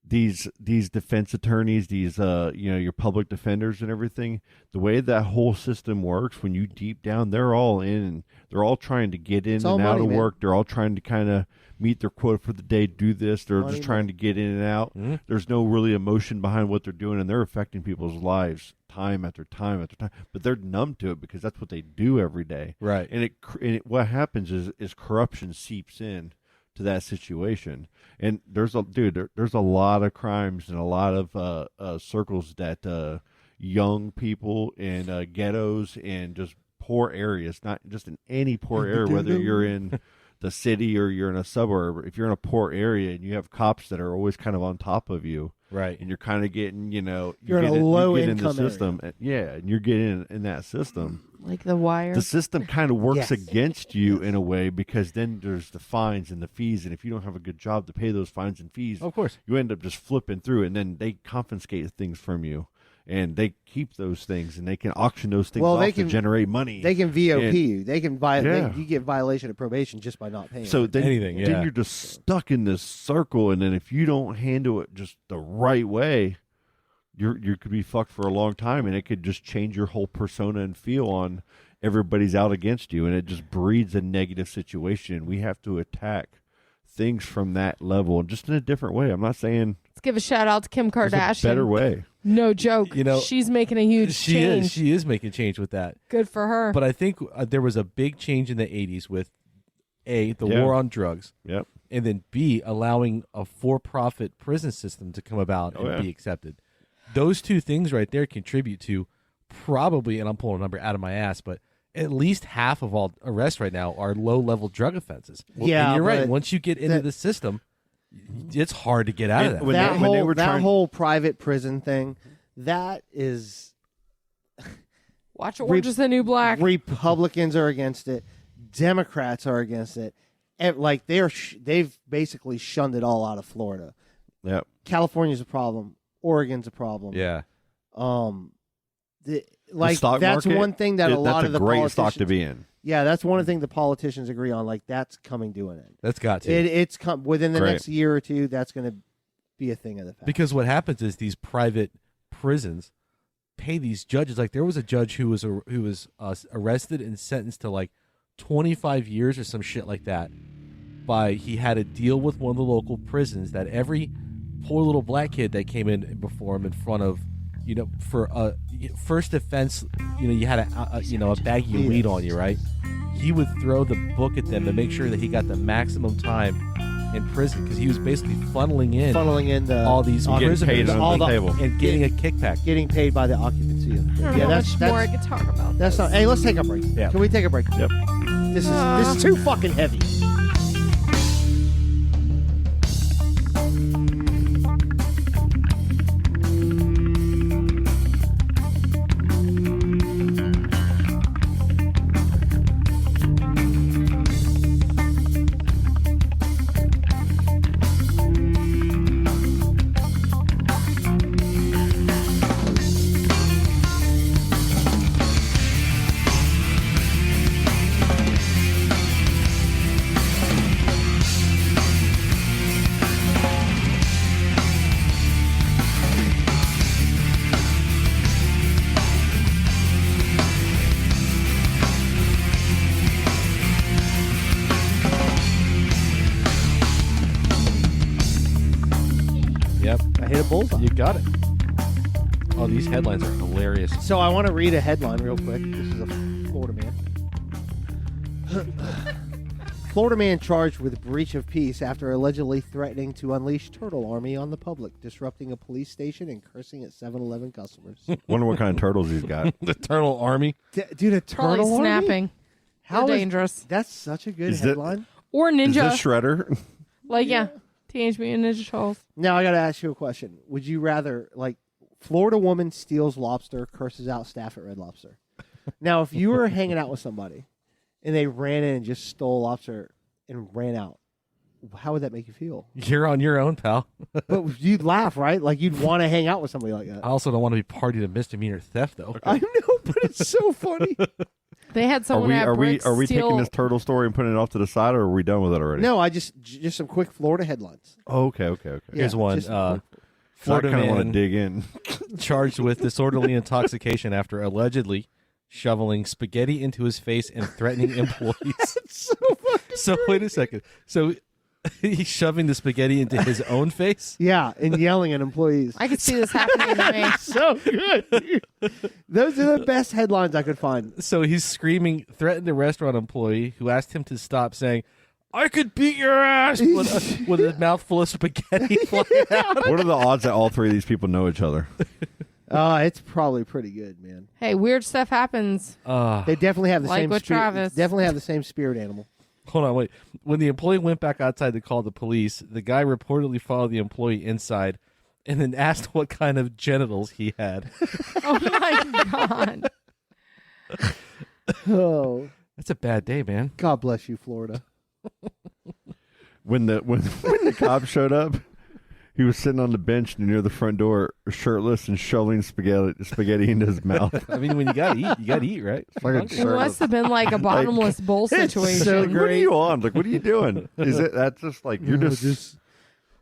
these defense attorneys, these your public defenders and everything, the way that whole system works, when you deep down, they're all in. They're all trying to get in It's and all out money, of man. work. They're all trying to kind of meet their quota for the day, do this. They're Money, just trying to get in and out. Mhm. There's no really emotion behind what they're doing, and they're affecting people's lives time after time after time. But they're numb to it because that's what they do every day. Right. And what happens is corruption seeps in to that situation. And there's a lot of crimes and a lot of circles that young people in ghettos and just poor areas, not just in any poor area, whether you're in the city or you're in a suburb. If you're in a poor area and you have cops that are always kind of on top of you, Right. and you're kind of getting, You're in a you low get in the income area. system, and you're getting in that system. Like The Wire. The system kind of works Yes. against you in a way, because then there's the fines and the fees, and if you don't have a good job to pay those fines and fees, Of course. you end up just flipping through, and then they confiscate things from you, and they keep those things, and they can auction those things Well, off they to can- generate money. They can VOP And- you. They can Yeah. you get violation of probation just by not paying. So then, Anything, yeah. then you're just stuck in this circle, and then if you don't handle it just the right way, you could be fucked for a long time, and it could just change your whole persona and feel on everybody's out against you, and it just breeds a negative situation. And we have to attack things from that level, and just in a different way. I'm not saying Let's give a shout out to Kim there's Kardashian. a better way. No joke. You know, she's making a huge She change. is. She is making change with that. Good for her. But I think there was a big change in the 80s with A, the Yeah. war on drugs, Yep. and then B, allowing a for-profit prison system to come about and be accepted. Those two things right there contribute to probably, and I'm pulling a number out of my ass, but at least half of all arrests right now are low-level drug offenses. Yeah, and you're right. but Once you get into the system, it's hard to get out of that. When that they were that trying- whole private prison thing, that is Watch Orange is the New Black. Republicans are against it. Democrats are against it. Like they've basically shunned it all out of Florida. Yep. California's a problem. Oregon's a problem. Yeah. Like stock that's market, one thing that a lot of the that's a great politicians, stock to be in. Yeah, that's one thing the politicians agree on. Like that's coming to an end. That's got to. It's come within the Great. next year or two. That's going to be a thing of the past. Because what happens is these private prisons pay these judges. Like there was a judge who was arrested and sentenced to like 25 years or some shit like that. He had a deal with one of the local prisons that every poor little black kid that came in before him in front of, for a first offense, you had a baggie of weed on you, right? He would throw the book at them to make sure that he got the maximum time in prison because he was basically funneling in all these getting prisoners paid on the table and getting a kickback. Getting paid by the occupancy. I don't know how much more I could talk about. That's not. Hey, let's take a break. Yeah. Can we take a break? Yep. This is too fucking heavy. Yep. I hit a bullseye. You got it. Oh, these headlines are hilarious. So I want to read a headline real quick. This is a Florida man. Florida man charged with breach of peace after allegedly threatening to unleash turtle army on the public, disrupting a police station and cursing at 7-Eleven customers. Wonder what kind of turtles he's got. The Turtle Army. Dude, a Probably turtle army? snapping. How They're is- dangerous. That's such a good Is it- headline. Or Is ninja. this Shredder? Yeah. Teenage Mutant Ninja Turtles. Now I got to ask you a question. Would you rather, like, Florida woman steals lobster, curses out staff at Red Lobster? Now, if you were hanging out with somebody and they ran in and just stole lobster and ran out, how would that make you feel? You're on your own, pal. But you'd laugh, right? Like you'd want to hang out with somebody like that. I also don't want to be party to misdemeanor theft, though. I know, but it's so funny. They had Are someone we at Bricks steal. taking this turtle story and putting it off to the side, or are we done with it already? No, I just some quick Florida headlines. Oh, okay. Here's Yeah, one. just some quick- Florida I kind of want to man dig in. charged with disorderly intoxication after allegedly shoveling spaghetti into his face and threatening employees. So wait a second. So he's shoving the spaghetti into his own face? Yeah, and yelling at employees. I could see this happening to me. So good. dude. Those are the best headlines I could find. So he's screaming, threatened a restaurant employee who asked him to stop, saying, "I could beat your ass," with a mouthful of spaghetti flying out. What are the odds that all three of these people know each other? It's probably pretty good, man. Hey, weird stuff happens. They definitely have the Like same with spirit. Travis. Definitely have the same spirit animal. Hold on, wait. When the employee went back outside to call the police, the guy reportedly followed the employee inside and then asked what kind of genitals he had. Oh my god. Oh, That's a bad day, man. God bless you, Florida. When the cops showed up, he was sitting on the bench near the front door, shirtless and shoveling spaghetti into his mouth. I mean, when you gotta eat, right? It must have been like a bottomless bowl situation. so Like, what are you on? Like, what are you doing? Is it that's just like you're just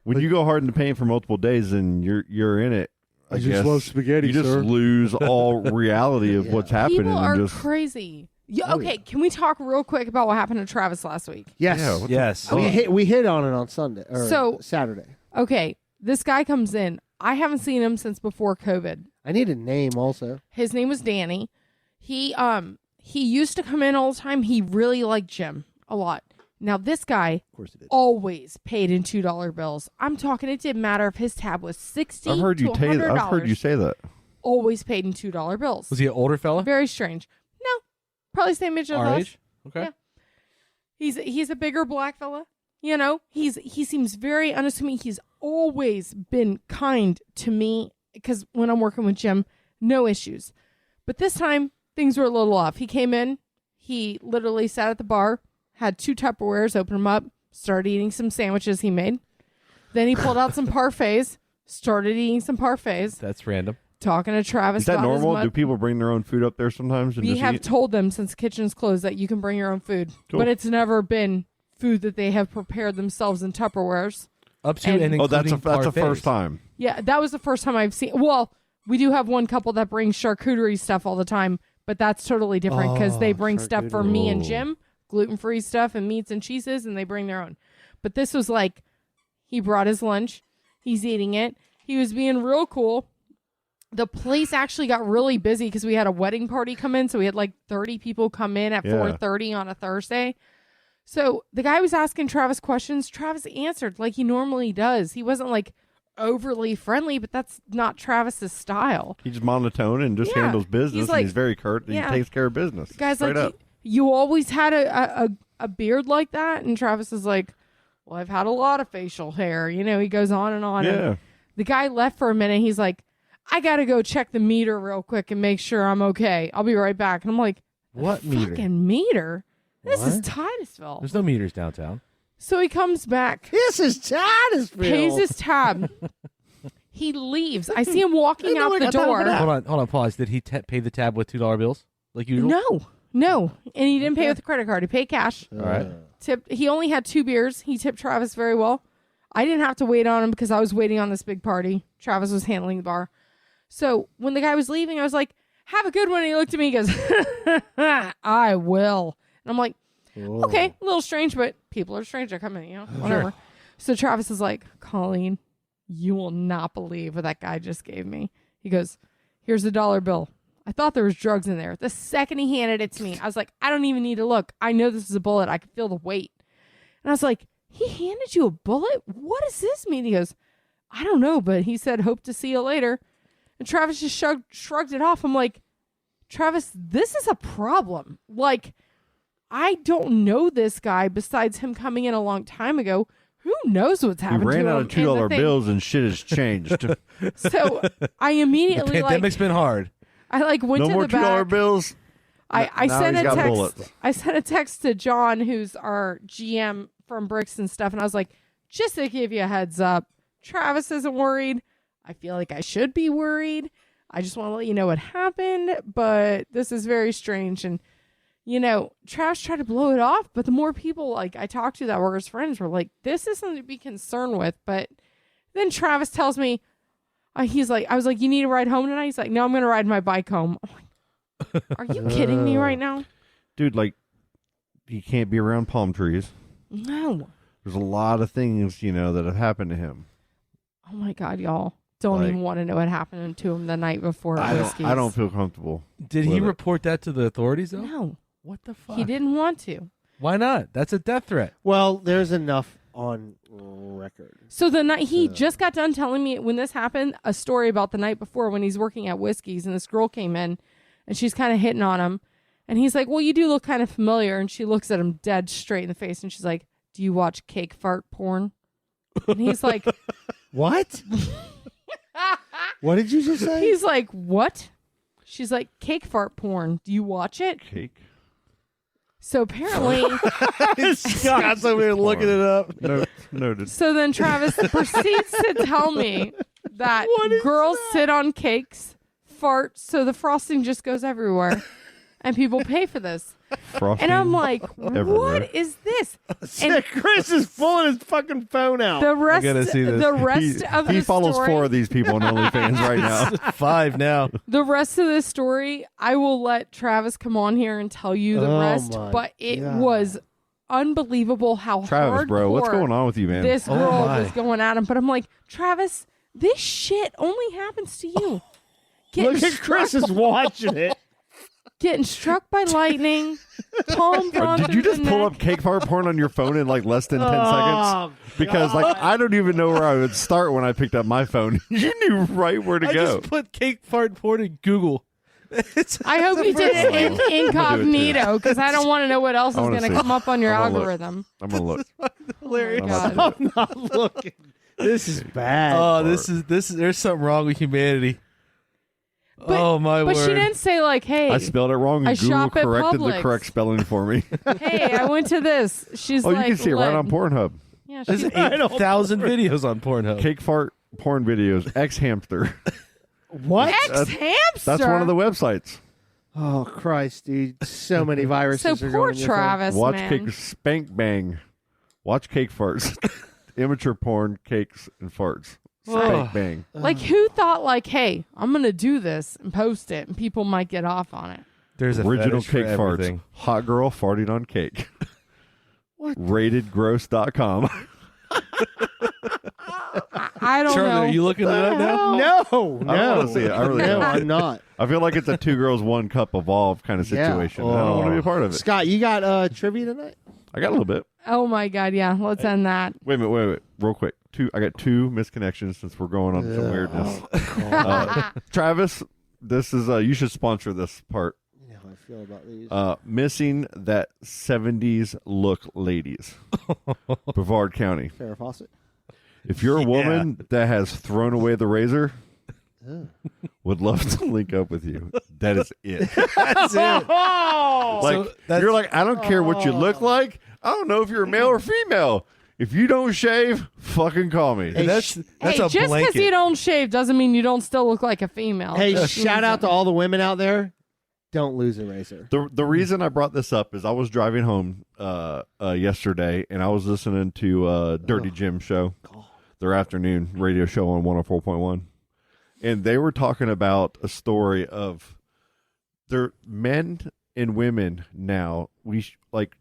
when you go hard in the paint for multiple days and you're in it. I just guess love spaghetti, You just sir. lose all reality of what's happening. People are and just crazy. Yeah, Oh, okay, yeah. can we talk real quick about what happened to Travis last week? Yes. Yeah, what the Yes. We hit on it on Sunday or So- Saturday. Okay, this guy comes in. I haven't seen him since before COVID. I need a name also. His name was Danny. He used to come in all the time. He really liked gym a lot. Now, this guy Of course it did. always paid in $2 bills. I'm talking, it didn't matter if his tab was $60 I've heard to you $100. I've heard you say that. Always paid in $2 bills. Was he an older fella? Very strange. No, probably same age as Our us. age? Okay. Yeah. He's a bigger black fella. You know, he seems very unassuming. He's always been kind to me because when I'm working with Jim, no issues. But this time, things were a little off. He came in, he literally sat at the bar, had 2 Tupperwares, opened them up, started eating some sandwiches he made. Then he pulled out some parfaits, started eating some parfaits, That's random. talking to Travis Is that about his normal? mud. Do people bring their own food up there sometimes? And We just have eat? told them since the kitchen's closed that you can bring your own food. Cool. But it's never been food that they have prepared themselves in Tupperwares. Up to And- and Oh, that's including the first parfaits. time. Yeah, that was the first time I've seen. Well, we do have one couple that brings charcuterie stuff all the time, but that's totally different because they bring stuff for me and charcuterie. Jim, gluten-free stuff and meats and cheeses, and they bring their own. But this was like, he brought his lunch. He's eating it. He was being real cool. The place actually got really busy because we had a wedding party come in, so we had like 30 people come in at Yeah. 4:30 on a Thursday. So the guy was asking Travis questions. Travis answered like he normally does. He wasn't like overly friendly, but that's not Travis's style. He's monotone and just Yeah. handles business. He's And like- he's very curt. And yeah. he takes care of business. The guy's Straight like, up. you always had a beard like that? And Travis is like, well, I've had a lot of facial hair. You know, he goes on and on. Yeah. And the guy left for a minute. He's like, I got to go check the meter real quick and make sure I'm okay. I'll be right back. And I'm like, What meter? fucking meter? This is What? Titusville. There's no meters downtown. So he comes back, This is Titusville. pays his tab. He leaves. I see him walking out the door. Hold on, pause. Did he pay the tab with $2 bills like usual? No. And he didn't pay with a credit card. He paid cash. All right. Tipped. He only had 2 beers. He tipped Travis very well. I didn't have to wait on him because I was waiting on this big party. Travis was handling the bar. So when the guy was leaving, I was like, have a good one. And he looked at me and goes, I will. And I'm like, okay, a little strange, but people are strange. They're coming, you know, whatever. So Travis is like, Colleen, you will not believe what that guy just gave me. He goes, here's a $1 bill. I thought there was drugs in there. The second he handed it to me, I was like, I don't even need to look. I know this is a bullet. I can feel the weight. And I was like, he handed you a bullet? What does this mean? He goes, I don't know, but he said, hope to see you later. And Travis just shrugged it off. I'm like, Travis, this is a problem. Like, I don't know this guy besides him coming in a long time ago. Who knows what's He happened to him? ran out of And the $2 thing- bills and shit has changed. So I The immediately pandemic's been hard. I went no to more the $2 back. bills. I Now sent he's a got text. bullets. I sent a text to John, who's our GM from Bricks and stuff, and I was like, just to give you a heads up, Travis isn't worried. I feel like I should be worried. I just want to let you know what happened, but this is very strange. And you know, Travis tried to blow it off, but the more people like I talked to that were his friends were like, this is something to be concerned with. But then Travis tells me, I was like, you need a ride home tonight? He's like, no, I'm going to ride my bike home. I'm like, are you kidding me right now? Dude, like, he can't be around palm trees. No. There's a lot of things, that have happened to him. Oh my God, y'all. Don't Like- even want to know what happened to him the night before I Whiskey's. don't feel comfortable. Did he with it. report that to the authorities though? No, What the fuck? he didn't want to. Why not? That's a death threat. Well, there's enough on record. So the night he just got done telling me when this happened, a story about the night before when he's working at Whiskey's and this girl came in and she's kind of hitting on him. And he's like, well, you do look kind of familiar. And she looks at him dead straight in the face and she's like, do you watch cake fart porn? And he's like, What? What did you just say? he's like, what? She's like, cake fart porn. Do you watch it? Cake. So apparently, Scott's over here looking it up. Noted. so then Travis proceeds to tell me that girls sit on cakes, fart, so the frosting just goes everywhere. And people pay for this. Frosting. And I'm like, Everywhere. what is this? And Chris is pulling his fucking phone out. the rest, gotta see this. the rest of He the follows story, 4 of these people on OnlyFans right now. 5 now. the rest of this story, I will let Travis come on here and tell you the Oh rest. my But it God. was unbelievable how Travis, bro, what's hardcore going on with you, man? this Oh girl my. was going at him. But I'm like, Travis, this shit only happens to you. Getting Look at Chris is watching it. getting struck by lightning, palm drawn Did you through just the pull neck. up cake fart porn on your phone in like less than 10 seconds? Because like I don't even know where I would start when I picked up my phone. You knew right where to I go. just put cake fart porn in Google. I hope you did it in incognito because I don't want to know what else is I wanna going to see. come up on your I'm gonna look. algorithm. I'm gonna look. Hilarious. Oh my I'm God. I'm not looking. This is bad. Oh, this is there's something wrong with humanity. But- oh my But word. she didn't say like, "Hey, I spelled it wrong, I and Google shop at corrected the Publix. correct spelling for me. hey, I went to this." She's Oh, like, you can see it right on Pornhub. Yeah, There's she's 8,000 videos on Pornhub. Cake fart porn videos. X hamster. What? ex-hamster. That's one of the websites. Oh Christ, dude! So many viruses So are poor going in your phone. Travis, Watch man. cake spank bang. Watch cake farts. Immature porn, cakes, and farts. Spank bang. Like, who thought like, "Hey, I'm going to do this and post it, and people might get off on it." There's a Original fetish for cake farts. everything. Hot girl farting on cake. What? Ratedgross.com. I don't Charlie, know. are you looking it up now? No, no. I don't wanna see it. I really no, don't. I'm not. I feel like it's a 2 girls, 1 cup evolve kind of Yeah. situation. I don't want to be a part of it. Scott, you got trivia tonight? I got a little bit. Oh my God, yeah. Let's end that. Wait a minute. Real quick. I got 2 misconnections since we're going on some weirdness. Travis, this is you should sponsor this part. You know how I feel about these. Missing that 70s look ladies. Brevard County. Farrah Fawcett. If you're a woman that has thrown away the razor, would love to link up with you. That is it. That's it. Like So that's- you're like, I don't care what you look like. I don't know if you're male or female. If you don't shave, fucking call me. And that's Hey, a just because blanket. you don't shave doesn't mean you don't still look like a female. Hey, Just shout means out to all the women out there. Don't lose a razor. The reason I brought this up is I was driving home yesterday and I was listening to Dirty Jim show, their afternoon radio show on 104.1, and they were talking about a story of their men and women now. Like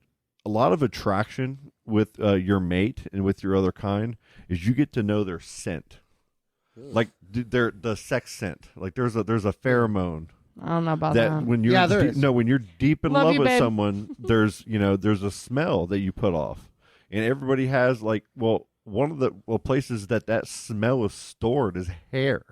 a lot of attraction with your mate and with your other kind is you get to know their scent, like the sex scent. Like there's a pheromone. I don't know about That that. when you're there is. when you're deep in Love love you, with babe. someone, there's a smell that you put off, and everybody has one of the places that smell is stored is hair.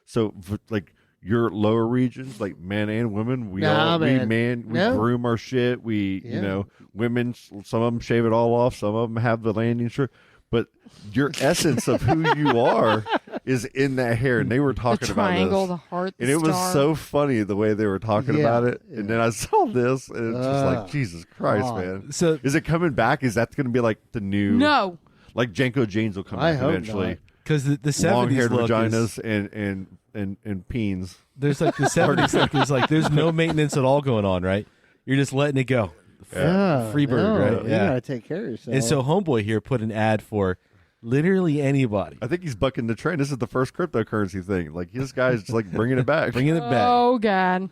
So like your lower regions, like men and women, we groom our shit. Women, some of them shave it all off, some of them have the landing strip. But your essence of who you are is in that hair. And they were The talking about triangle, this. the heart, the And it was star. so funny the way they were talking about it. And then I saw this, and it's just like, Jesus Christ, God. man. So Is it coming back? Is that going to be like the new... No. Like Janko Janes will come I back hope eventually. not. because the 70s Long-haired look vaginas is, and peens. there's like the 70s look is like there's no maintenance at all going on, right? You're just letting it go. Yeah, Free bird, no, right? You Yeah. gotta take care of yourself. And so Homeboy here put an ad for literally anybody. I think he's bucking the trend. This is the first cryptocurrency thing. Like this guy's just like bringing it back. Bringing it back. Oh God.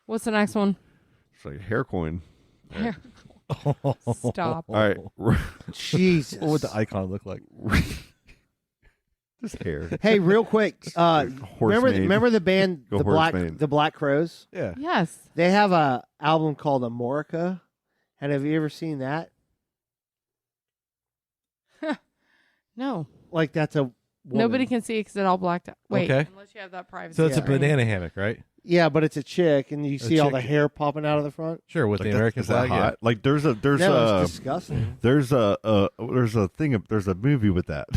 What's the next one? It's like hair coin. Stop. All right, Jesus. What would the icon look like? just hair. Hey, real quick. Horse mane. Remember the band Go the horse Black mane. the Black Crows? Yeah. Yes. They have a album called Amorica. And have you ever seen that? No. Like that's a woman. Nobody can see because it's all blacked out. Wait. Okay. Unless you have that privacy. So it's a Yeah. banana hammock, right? Yeah, but it's a chick, and you see all the chick. hair popping out of the front. Sure, with Like the that- American is that flag. hot? Like there's a No, it's disgusting. there's a thing. There's a movie with that.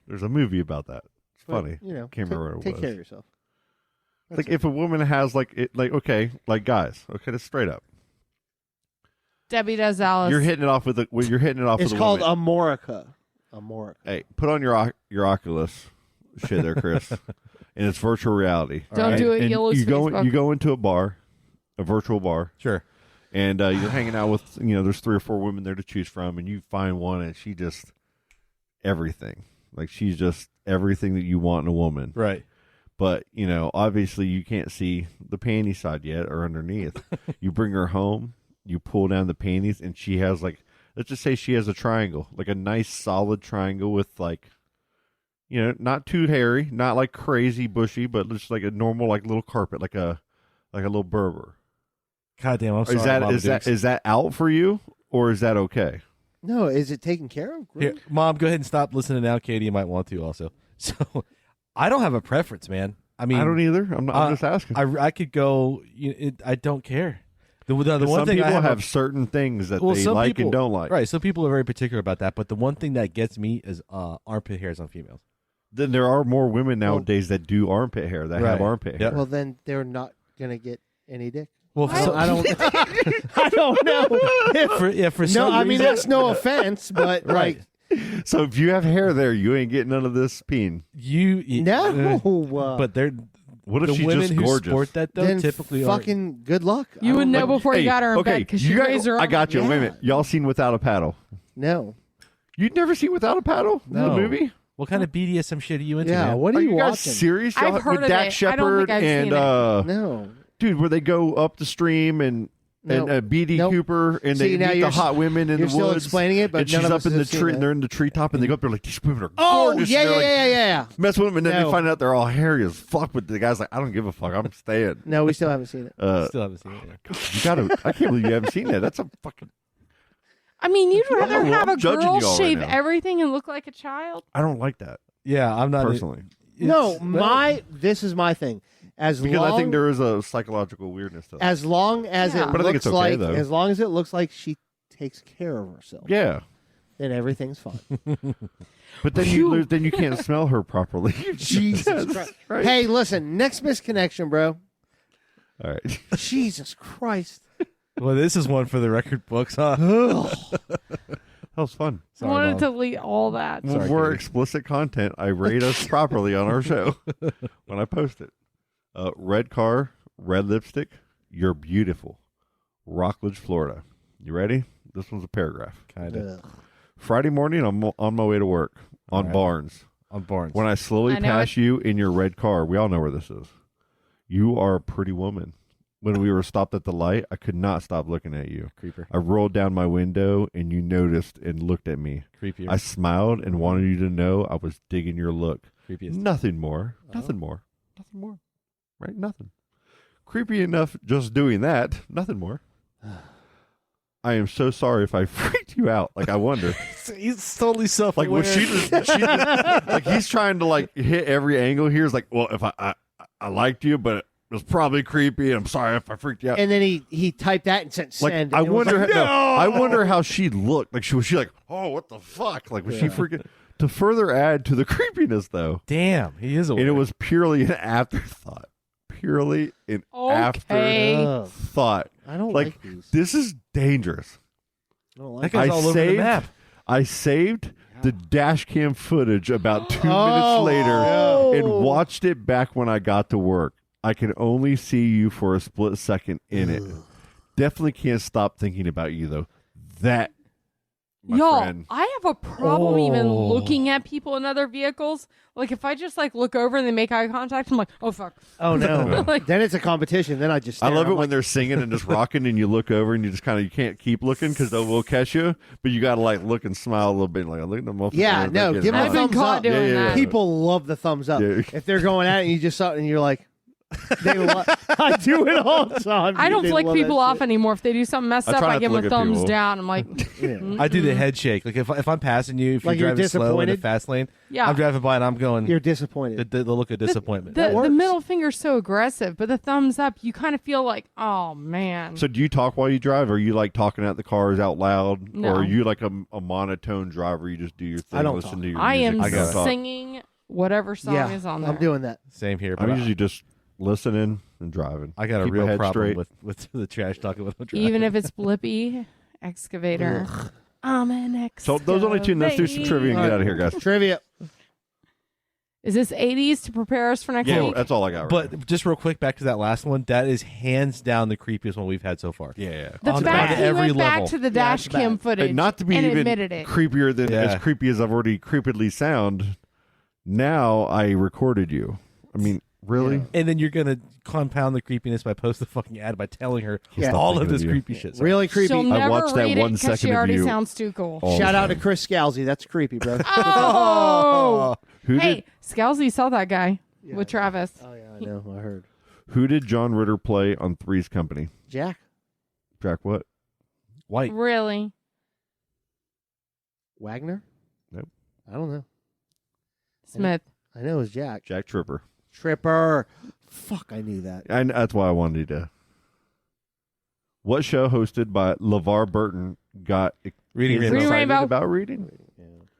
There's a movie about that. It's But, funny. You know, Can't remember what it take was. care of yourself. Like if a woman has like okay, like guys, okay, that's straight up. Debbie does Alice. You're hitting it off with you're hitting it off It's with a called woman. Amorica. Amorica. Hey, put on your Oculus shit there, Chris, and it's virtual reality. Don't do it, And you'll lose you go Facebook. you go into a virtual bar, Sure. and you're hanging out with there's 3 or 4 women there to choose from, and you find one, and she just everything. Like she's just everything that you want in a woman. Right. But, obviously you can't see the panty side yet or underneath. You bring her home, you pull down the panties, and she has let's just say she has a triangle, like a nice solid triangle with not too hairy, not like crazy bushy, but just like a normal, like little carpet, like a little Berber. God damn, I'm sorry. Is that out for you, or is that okay? No, is it taken care of? Here, Mom, go ahead and stop listening now. Katie, you might want to also. So, I don't have a preference, man. I mean, I don't either. I'm just asking. I could go. I don't care. The one some thing people I have certain things that they some like people, and don't like. Right. Some people are very particular about that. But the one thing that gets me is armpit hairs on females. Then there are more women nowadays that do armpit hair, that have armpit hair. Well, then they're not going to get any dick. Well, I don't I don't know. For some I mean, reason- that's no offense, but Right. So if you have hair there, you ain't getting none of this peen. No. But they're What if the she's women just who gorgeous? sport that though then typically fucking good luck. You would know before you Hey, got her in okay, bed because she you raised her up. I got you. Yeah. Wait a minute. Y'all seen Without a Paddle? No. You'd never seen Without a Paddle? No. The movie? What kind of BDSM shit are you into? Yeah, man? what are you guys watching? serious? I've Y'all- heard with of Dax it. I don't think Shepard I've and seen it. No. dude, where they go up the stream and No. B.D. Nope. Cooper and See, they now meet the you're- hot women in you're the still woods. explaining it, but and none she's of up us in the have seen tree. that. And they're in the treetop, and they go up there like these women are Oh, gorgeous. yeah, and they're like, yeah. mess with them, and then No. they find out they're all hairy as fuck. But the guy's like, I don't give a fuck. I'm staying. No, we still haven't seen it. Still haven't seen it. yet. You gotta. I can't believe you haven't seen that. That's a fucking. I mean, you'd rather I'm have a judging girl you all right shave now. everything and look like a child? I don't like that Yeah, I'm not personally No, it's- this is my thing. As because long, I think there is a psychological weirdness to that. as long as Yeah. it But I think looks it's okay, like though. as long as it looks like she takes care of herself, Yeah, then everything's fine. but then you lose. Then you can't smell her properly. Jesus Christ. right. Hey, listen, next misconnection, bro. All right. Jesus Christ. Well, this is one for the record books, huh? That was fun. I wanted to delete all that. When Sorry, we're Katie. explicit content, I rate us properly on our show when I post it. Red car, red lipstick, you're beautiful. Rockledge, Florida. You ready? This one's a paragraph. Kind of Ugh. Friday morning, I'm on my way to work on right. Barnes. on Barnes. When I slowly I know pass you in your red car, we all know where this is. You are a pretty woman. When we were stopped at the light, I could not stop looking at you. Creeper. I rolled down my window and you noticed and looked at me. Creepier. I smiled and wanted you to know I was digging your look. Creepiest. Nothing more. Nothing more. Nothing more. Right? Nothing. Creepy enough just doing that. Nothing more. I am so sorry if I freaked you out. Like, I wonder. He's totally Like, self-aware. when she just like, he's trying to, like, hit every angle here. It's like, well, if I liked you, but it was probably creepy. I'm sorry if I freaked you out. And then he typed that and sent Like, send. I and it was wonder, like, no, I wonder how she looked. Like, was she like, oh, what the fuck? Like, was she freaking? To further add to the creepiness, though, Damn, he is aware. and it was purely an afterthought. Purely an Okay. afterthought. I don't Like, like these. this is dangerous. I don't that like guy's I all over the saved- map. I saved the dash cam footage about 2 Oh, minutes later no. and watched it back when I got to work. I can only see you for a split second in it. Definitely can't stop thinking about you, though. That, my Y'all, friend. I have a problem even Oh. looking at people in other vehicles. Like, if I just, like, look over and they make eye contact, I'm like, oh, fuck. Oh no! Like- Then it's a competition. Then I just. I stare. love it I'm when like, they're singing and just rocking, and you look over and you just kind of you can't keep looking because they will catch you, but you got to like look and smile a little bit, like look at them. Yeah, no, give them I've a been thumbs caught up. doing that. People love the thumbs up. Yeah. If they're going at it and you just saw it and you're like, they I do it all the time. I don't They flick love people that off shit. anymore. If they do something messed I up, try I not give to them a look at thumbs people. down. I'm like, Yeah. I do the head shake. Like if I'm passing you, if Like you're you're driving slow in a disappointed? fast lane, yeah. I'm driving by and I'm going You're disappointed. the look of disappointment. The works. middle finger's so aggressive, but the thumbs up, you kind of feel like, oh, man. So do you talk while you drive, or are you like talking at the cars out loud, No. or are you like a monotone driver? You just do your thing, I don't listen talk. to your I music. am and don't talk? singing whatever song Yeah, is on there. I'm doing that. Same here. But I'm usually just listening and driving. I got a Keep my real head problem straight. with the trash talking when I'm driving. Even if it's Blippy, excavator. I'm an So excavator. those only two. Let's do some trivia and get out of here, guys. Trivia. Is this 80s to prepare us for next Yeah, week? that's all I got. Right But just real quick, back to that last one. That is hands down the creepiest one we've had so far. now. yeah. The on fact he every went back level. to the Yeah, dash it's cam bad. footage And not to be and even admitted it. creepier than Yeah. as creepy as I've already creepily sound. Now I recorded you. I mean, really? And then you're gonna compound the creepiness by post the fucking ad by telling her Yeah. all of Thinking this of you. creepy shit. So- Really creepy. She'll never watched that read 1 it because she second of already you. sounds too cool. all Shout the out to time. Chris Scalzi. That's creepy, bro. Oh! Who Hey, did Scalzi saw that guy with Travis. Oh yeah, I know. I heard. who did John Ritter play on Three's Company? Jack. Jack what? White. Really? Wagner? Nope. I don't know. Smith. I know it was Jack. Jack Tripper. Tripper. Fuck, I knew that. And that's why I wanted to. What show hosted by LeVar Burton got Reading kids Rainbow. excited Rainbow. about reading?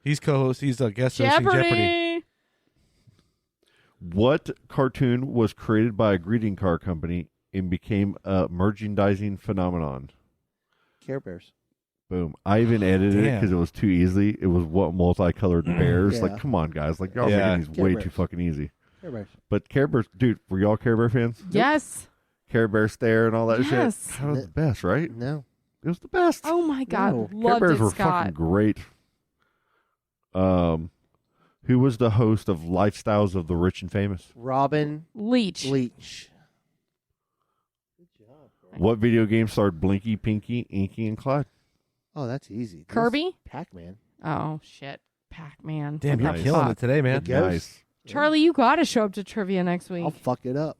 He's co-host. He's a guest hosting Jeopardy. Jeopardy. What cartoon was created by a greeting card company and became a merchandising phenomenon? Care Bears. Boom. I even edited it Damn. because it was too easy. It was what multicolored bears. Yeah. Like, come on, guys. Like, y'all Yeah. making these Care way Bears. too fucking easy. Care Bears. But Care Bears, dude, were y'all Care Bear fans? Yes. Care Bear stare and all that Yes. shit. That was the best, right? No. It was the best. Oh my God. No. Care Loved Bears it, were Scott. fucking great. Who was the host of Lifestyles of the Rich and Famous? Robin Leach. Leach. What video game starred Blinky, Pinky, Inky, and Clyde? Oh, that's easy. Kirby? Pac-Man. Oh shit. Pac-Man. Damn, you're Nice. killing it today, man. Good Ghost. Nice. Charlie, you got to show up to trivia next week. I'll fuck it up.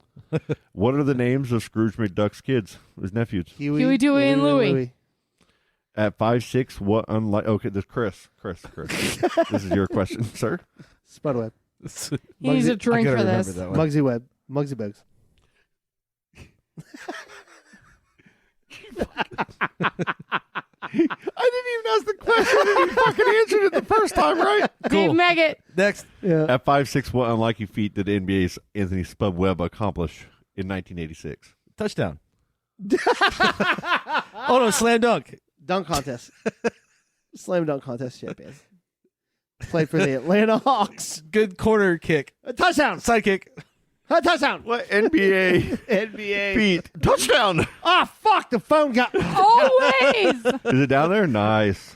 What are the names of Scrooge McDuck's kids? His nephews. Huey, Dewey, and Louie. At 5'6", what unlike? Okay, this Chris. This is your question, sir. Spudweb. He needs a drink I for gotta this. remember that one. Mugsy Webb. Mugsy Bugs. I didn't even ask the question, and he fucking answered it the first time, right? Dave Meggett. Next. Yeah. At 5'6", what unlikely feat did NBA's Anthony Spud Webb accomplish in 1986? Touchdown. Oh, no, slam dunk. Dunk contest. Slam dunk contest champions. Played for the Atlanta Hawks. Good corner kick. A touchdown. Sidekick. A touchdown. What NBA NBA. feat? Touchdown. Ah, fuck. The phone got. Always. Is it down there? Nice.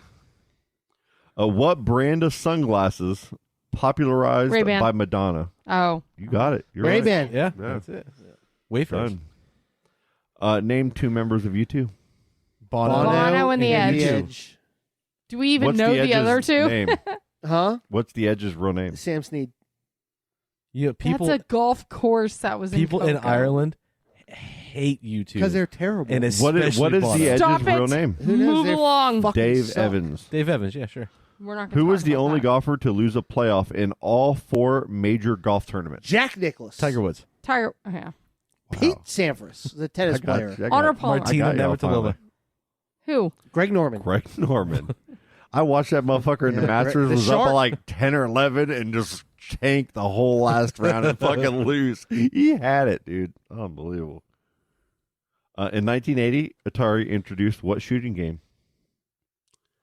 What brand of sunglasses popularized Ray-Ban. by Madonna? Oh. You got it. You're Ray-Ban. Yeah, Yeah. that's it. Wafers. Done. Name two members of U2. Bono and the and Edge. Do we even What's know the Edge's other two? name? Huh? What's the Edge's real name? Sam Snead. You know, people, That's a golf course that was people in in Cocoa. Ireland hate you two. Because they're terrible. And What is especially the Bono. Edge's Stop it. real name? Who knows? Move They're along. fucking Dave suck. Evans. Dave Evans, yeah, sure. We're not gonna Who talk was the about only that. golfer to lose a playoff in all four major golf tournaments? Jack Nicklaus. Tiger Woods. Tiger. Yeah. Pete Sampras, the tennis player. Honor Palmer. Martina Navratilova. Who? Greg Norman. Greg Norman. I watched that motherfucker in the Yeah, Masters. the Was up shark. at like 10 or 11 and just tanked the whole last round and fucking lose. He had it, dude. Unbelievable. In 1980, Atari introduced what shooting game?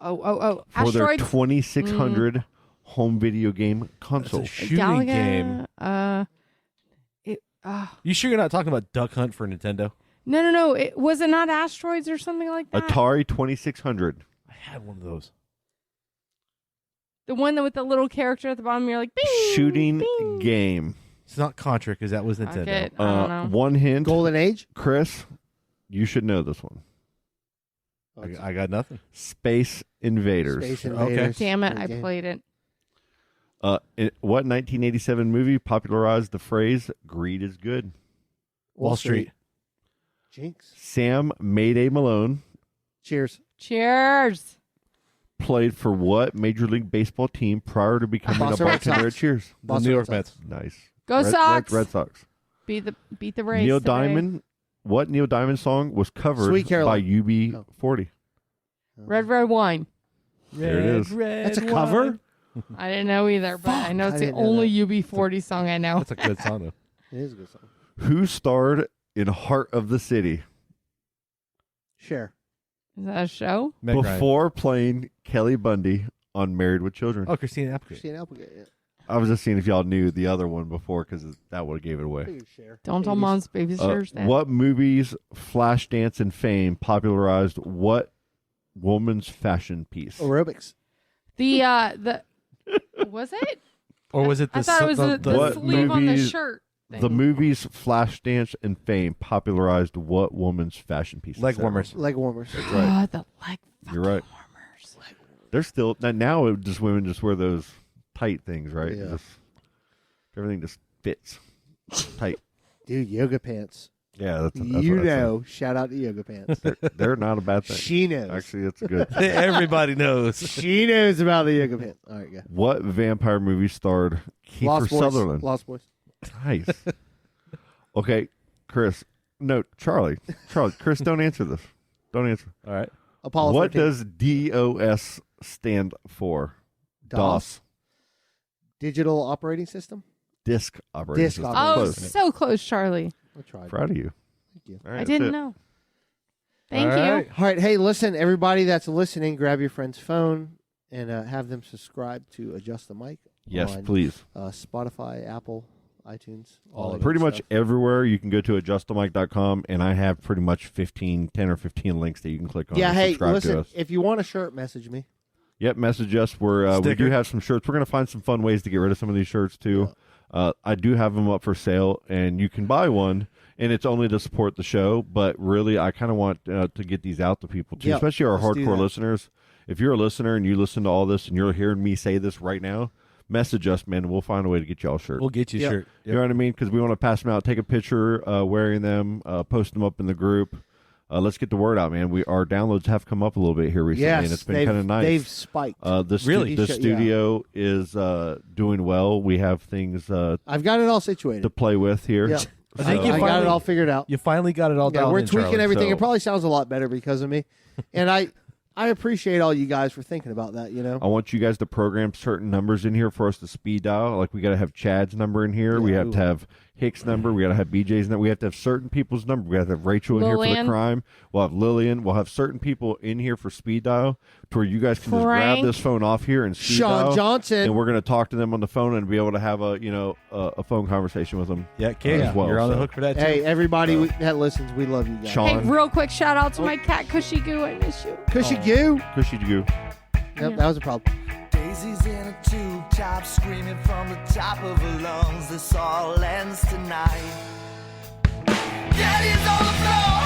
Oh. For their Asteroids. 2600 home video game console. It's a shooting Galaga, game. No. You sure you're not talking about Duck Hunt for Nintendo? Was it not Asteroids or something like that? Atari 2600. I had one of those. The one that with the little character at the bottom. You're like, bing, Shooting bing. game. It's not Contra because that was Fuck Nintendo. it. I don't know. One hint. Golden Age. Chris, you should know this one. I got nothing. Space Invaders. Space Okay. Invaders. Damn it! Good I game. played it. What 1987 movie popularized the phrase "Greed is good"? Wall Street. Jinx. Sam Mayday Malone Cheers. Cheers. played for what Major League Baseball team prior to becoming Boston a Red bartender at Sox. Cheers? The Boston New Red York Sox. Mets. Nice. Go Sox. Red Sox. Beat the race. Neil today. Diamond. What Neil Diamond song was covered Sweet by Caroline. UB40? Red wine. There it is. That's a cover? I didn't know either, but I know I it's the didn't know only UB40 song I know. That's a good song though. It is a good song. Who starred in Heart of the City Share. Is that a show? Meg Ryan. before playing Kelly Bundy on Married with Children? Oh, Christina Applegate. Christine Applegate. Yeah. I was just seeing if y'all knew the other one before because that would have gave it away. Figured Cher. Don't tell 80s. mom's babysitters that. What movies, Flashdance and Fame popularized what woman's fashion piece? Aerobics. The was it? Or was it the I thought it was the What sleeve on the movies- shirt. Thing. The movies Flashdance and Fame popularized what woman's fashion piece? leg warmers? Leg warmers. right. The leg You're right. warmers. They're still now. Women just wear those tight things, right? Yeah. Everything just fits tight. Dude, yoga pants. Yeah, that's You what I know. Shout out to Yoga Pants. said. They're not a bad thing. She knows. Actually, it's a good. Everybody knows. She knows about the Yoga Pants. All right, go. What vampire movie starred Kiefer Lost Boys. Sutherland? Lost Boys. Nice. Okay, Chris. No, Charlie. Chris, don't answer this. Don't answer. All right. Apollo What 13. does DOS stand for? DOS? Digital Operating System? Disk operating Disk system. operating Oh, Close. so close, Charlie. I tried. Proud of you. Thank you. All right, I that's didn't it. know. Thank All you. right. All right, hey, listen, everybody that's listening, grab your friend's phone and have them subscribe to Adjust the Mic. Yes, on, please. Spotify, Apple, iTunes, all All that of good Pretty much stuff. everywhere you can go to adjustthemic.com, and I have pretty much 10 or 15 links that you can click on. Yeah, to hey, subscribe to listen, us. if you want a shirt, message me. Yep, message us. We do Sticker. have some shirts. We're going to find some fun ways to get rid of some of these shirts, too. I do have them up for sale, and you can buy one, and it's only to support the show. But really, I kind of want to get these out to people, too, Yep, especially our let's do hardcore that. listeners. If you're a listener and you listen to all this and you're hearing me say this right now, message us, man. We'll find a way to get y'all a shirt. We'll get you a Yep. shirt. You know what I mean? Because we want to pass them out, take a picture wearing them, post them up in the group. Let's get the word out, man. Our downloads have come up a little bit here recently, Yes, and it's been kind of nice. They've spiked. Really? The Yeah. studio is doing well. We have things I've got it all situated. to play with here. Yeah. I think I you got finally- it all figured out. You finally got it all Yeah, down. we're tweaking everything. so- It probably sounds a lot better because of me. And I appreciate all you guys for thinking about that, you know. I want you guys to program certain numbers in here for us to speed dial. Like we got to have Chad's number in here. We Yeah, have to have Hicks' number. We got to have BJ's number. We have to have certain people's number. We have to have Rachel in here for Lillian. the crime. We'll have Lillian. We'll have certain people in here for speed dial to where you guys can just grab Frank. this phone off here and speed Sean dial. Johnson. And we're going to talk to them on the phone and be able to have a phone conversation with them. Yeah, King, as well, you're on the so. hook for that, too. Hey, everybody that listens, we love you guys. Sean. Hey, real quick shout out to my cat, Cushy Goo. I miss you. Cushy Goo. Cushy to go. Yep, that was a problem. Daisy's in a tube top, screaming from the top of her lungs. This all ends tonight. Daddy's on the floor.